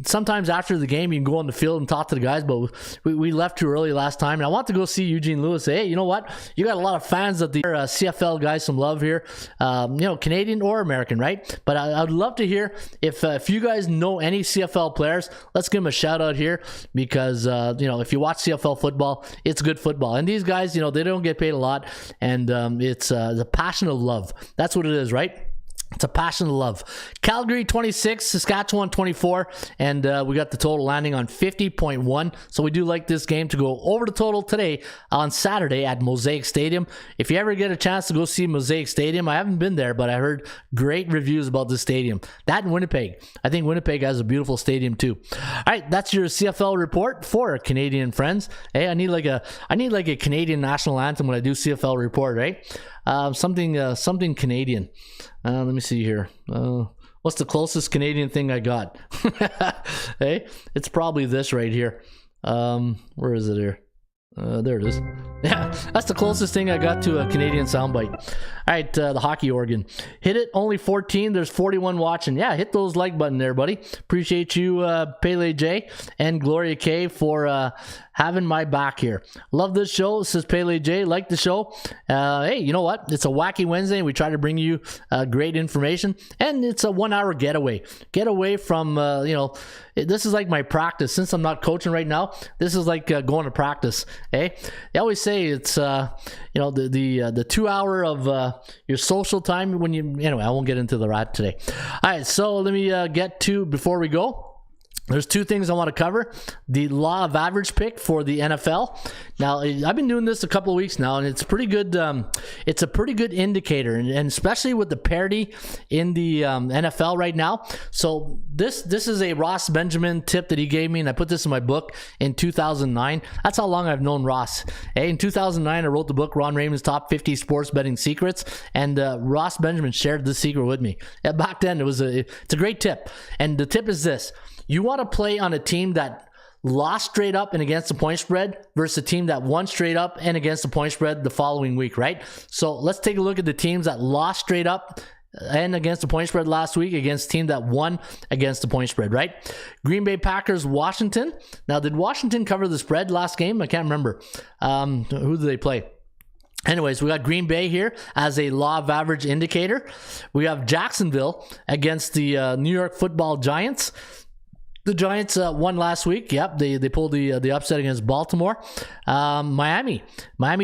sometimes after the game you can go on the field and talk to the guys, but we left too early last time, and I want to go see Eugene Lewis. Say, hey, you know what, you got a lot of fans of the CFL guys, some love here, Canadian or American, right? But I'd love to hear if you guys know any CFL players. Let's give them a shout out here, because if you watch CFL football, it's good football, and these guys, they don't get paid a lot, and it's the passion of love. That's what it is, right? It's a passion of love. Calgary 26, Saskatchewan 24, and we got the total landing on 50.1. So we do like this game to go over the total today on Saturday at Mosaic Stadium. If you ever get a chance to go see Mosaic Stadium, I haven't been there, but I heard great reviews about the stadium. That and Winnipeg. I think Winnipeg has a beautiful stadium too. All right, that's your CFL report for Canadian friends. Hey, I need like a Canadian national anthem when I do CFL report, right? Something Canadian. Let me see here. What's the closest Canadian thing I got? Hey, it's probably this right here. Where is it here? There it is. Yeah, that's the closest thing I got to a Canadian soundbite. All right, the hockey organ. Hit it, only 14. There's 41 watching. Yeah, hit those like button there, buddy. Appreciate you, Pele J and Gloria K, for having my back here. Love this show, says Pele J. Like the show. Hey, you know what? It's a wacky Wednesday. We try to bring you great information, and it's a 1 hour getaway. Get away from, this is like my practice. Since I'm not coaching right now, this is like going to practice. Hey, they always say it's the 2 hour of your social time when you. Anyway, I won't get into the rat today. All right, so let me get to, before we go, there's two things I want to cover. The law of average pick for the NFL. Now, I've been doing this a couple of weeks now, and it's pretty good. It's a pretty good indicator, and especially with the parity in the NFL right now. So this is a Ross Benjamin tip that he gave me, and I put this in my book in 2009. That's how long I've known Ross. Hey, in 2009, I wrote the book Ron Raymond's Top 50 Sports Betting Secrets, and Ross Benjamin shared this secret with me. Back then, it's a great tip, and the tip is this. You want to play on a team that lost straight up and against the point spread versus a team that won straight up and against the point spread the following week, right? So let's take a look at the teams that lost straight up and against the point spread last week against the team that won against the point spread, right? Green Bay Packers, Washington. Now, did Washington cover the spread last game? I can't remember. Who did they play? Anyways, we got Green Bay here as a law of average indicator. We have Jacksonville against the New York Football Giants. The Giants won last week. Yep, they pulled the upset against Baltimore. Miami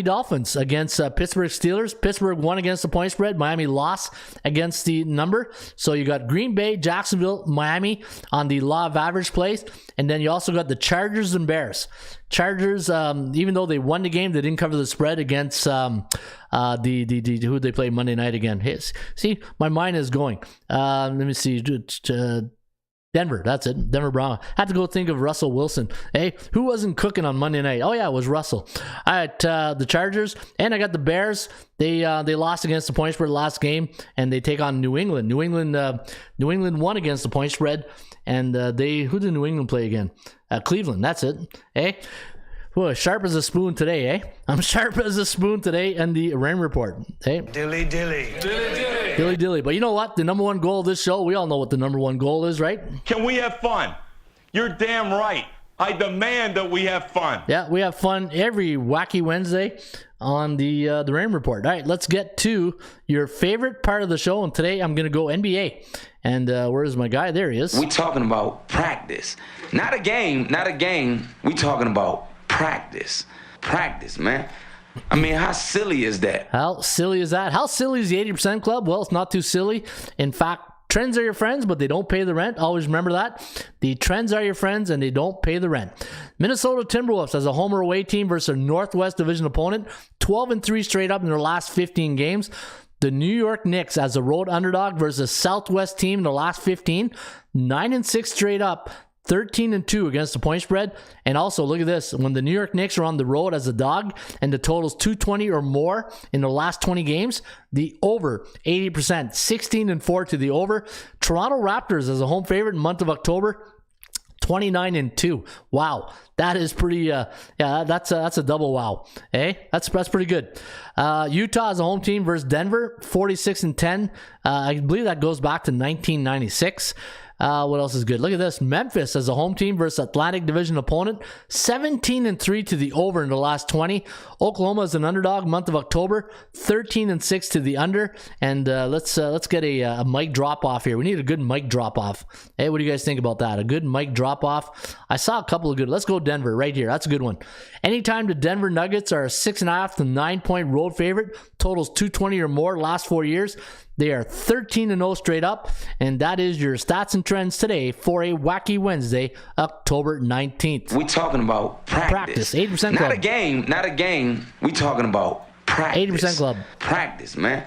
Dolphins against Pittsburgh Steelers. Pittsburgh won against the point spread. Miami lost against the number. So you got Green Bay, Jacksonville, Miami on the law of average plays. And then you also got the Chargers and Bears. Chargers, even though they won the game, they didn't cover the spread against who they play Monday night again. Hey, see, my mind is going. Let me see. Denver, that's it. Denver Broncos. Had to go think of Russell Wilson. Hey, who wasn't cooking on Monday night? Oh yeah, it was Russell. All right, the Chargers, and I got the Bears. They lost against the point spread last game, and they take on New England. New England won against the point spread, and who did New England play again? Cleveland. That's it. Hey. Well, sharp as a spoon today, eh? I'm sharp as a spoon today in the rain report. Hey? Dilly dilly. Dilly dilly. Dilly dilly. But you know what? The number one goal of this show, we all know what the number one goal is, right? Can we have fun? You're damn right. I demand that we have fun. Yeah, we have fun every wacky Wednesday on the rain report. All right, let's get to your favorite part of the show. And today I'm going to go NBA. And where's my guy? There he is. We talking about practice. Not a game. We talking about practice, man. I mean, how silly is that? How silly is that? How silly is the 80% club? Well, it's not too silly. In fact, Trends are your friends, but they don't pay the rent. Always remember that. The trends are your friends, and they don't pay the rent. Minnesota Timberwolves as a home or away team versus a Northwest Division opponent. 12-3 straight up in their last 15 games. The New York Knicks as a road underdog versus a Southwest team in the last 15. 9-6 straight up. 13-2 against the point spread. And also, look at this. When the New York Knicks are on the road as a dog and the total's 220 or more in the last 20 games, the over 80%, 16-4 to the over. Toronto Raptors as a home favorite in the month of October, 29-2. Wow, that is pretty. That's a double wow. Hey, that's pretty good. Utah as a home team versus Denver, 46-10. I believe that goes back to 1996. What else is good? Look at this. Memphis as a home team versus Atlantic Division opponent. 17-3 to the over in the last 20. Oklahoma is an underdog month of October. 13-6 to the under. And let's get a mic drop off here. We need a good mic drop off. Hey, what do you guys think about that? A good mic drop off. I saw a couple of good. Let's go Denver right here. That's a good one. Anytime the Denver Nuggets are a 6.5 to 9 point road favorite, totals 220 or more last 4 years. They are 13-0 straight up, and that is your stats and trends today for a wacky Wednesday, October 19th. We talking about practice. 80% club. Not a game. We talking about practice. 80% club. Practice, man.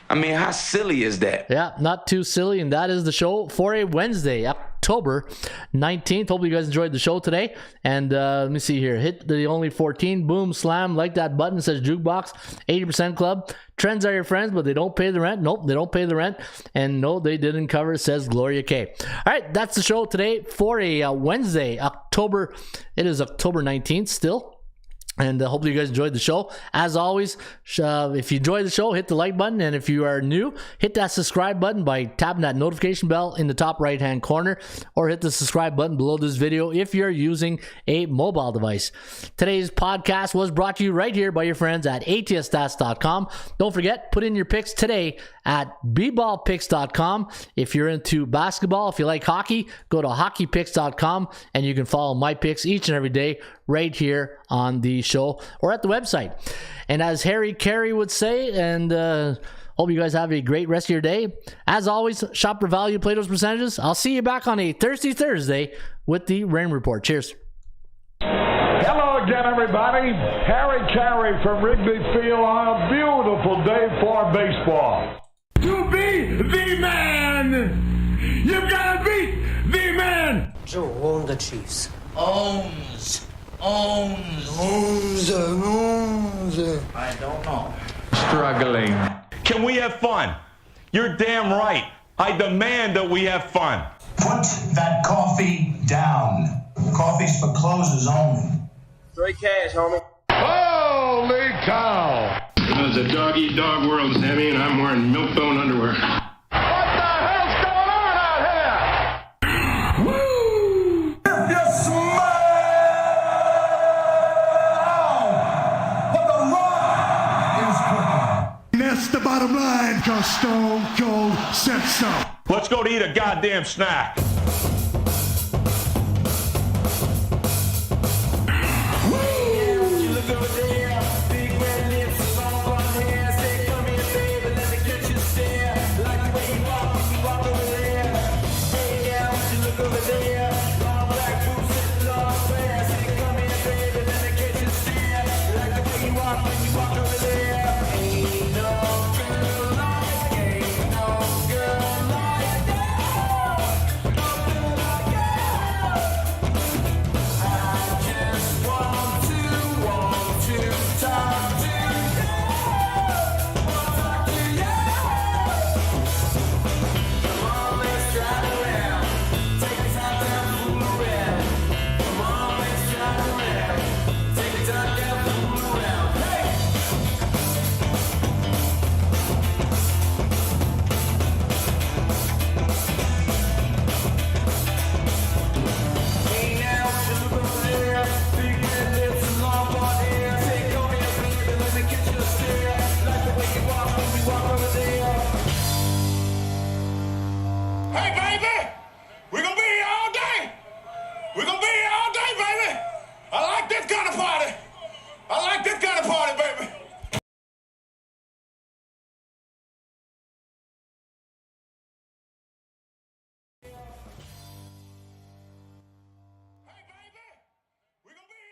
I mean, how silly is that? Yeah, not too silly, and that is the show for a Wednesday, October 19th. Hope you guys enjoyed the show today. And let me see here. Hit the only 14. Boom, slam. Like that button. It says Jukebox. 80% club. Trends are your friends, but they don't pay the rent. Nope, they don't pay the rent. And no, they didn't cover. It says Gloria K. All right, that's the show today for a Wednesday, October. It is October 19th still. And hopefully you guys enjoyed the show. As always, if you enjoyed the show, hit the like button. And if you are new, hit that subscribe button by tapping that notification bell in the top right-hand corner. Or hit the subscribe button below this video if you're using a mobile device. Today's podcast was brought to you right here by your friends at ATSstats.com. Don't forget, put in your picks today at bballpicks.com. If you're into basketball, if you like hockey, go to hockeypicks.com. And you can follow my picks each and every day right here on the show or at the website. And as Harry Carey would say, and hope you guys have a great rest of your day. As always, shop for value, play those percentages. I'll see you back on a Thursday with the Rain Report. Cheers. Hello again, everybody. Harry Carey from Wrigley Field on a beautiful day for baseball. To be the man, you gotta beat the man. Joe own the Chiefs. Owns. I don't know. Struggling. Can we have fun? You're damn right. I demand that we have fun. Put that coffee down. Coffee's for closers only. Straight cash, homie. Holy cow! It's a dog-eat-dog world, Sammy, and I'm wearing milk-bone underwear. What the hell's going on out here? Woo! If you smile, what the rock is cooking. That's the bottom line, cause Stone Cold said so. Let's go to eat a goddamn snack. Over there.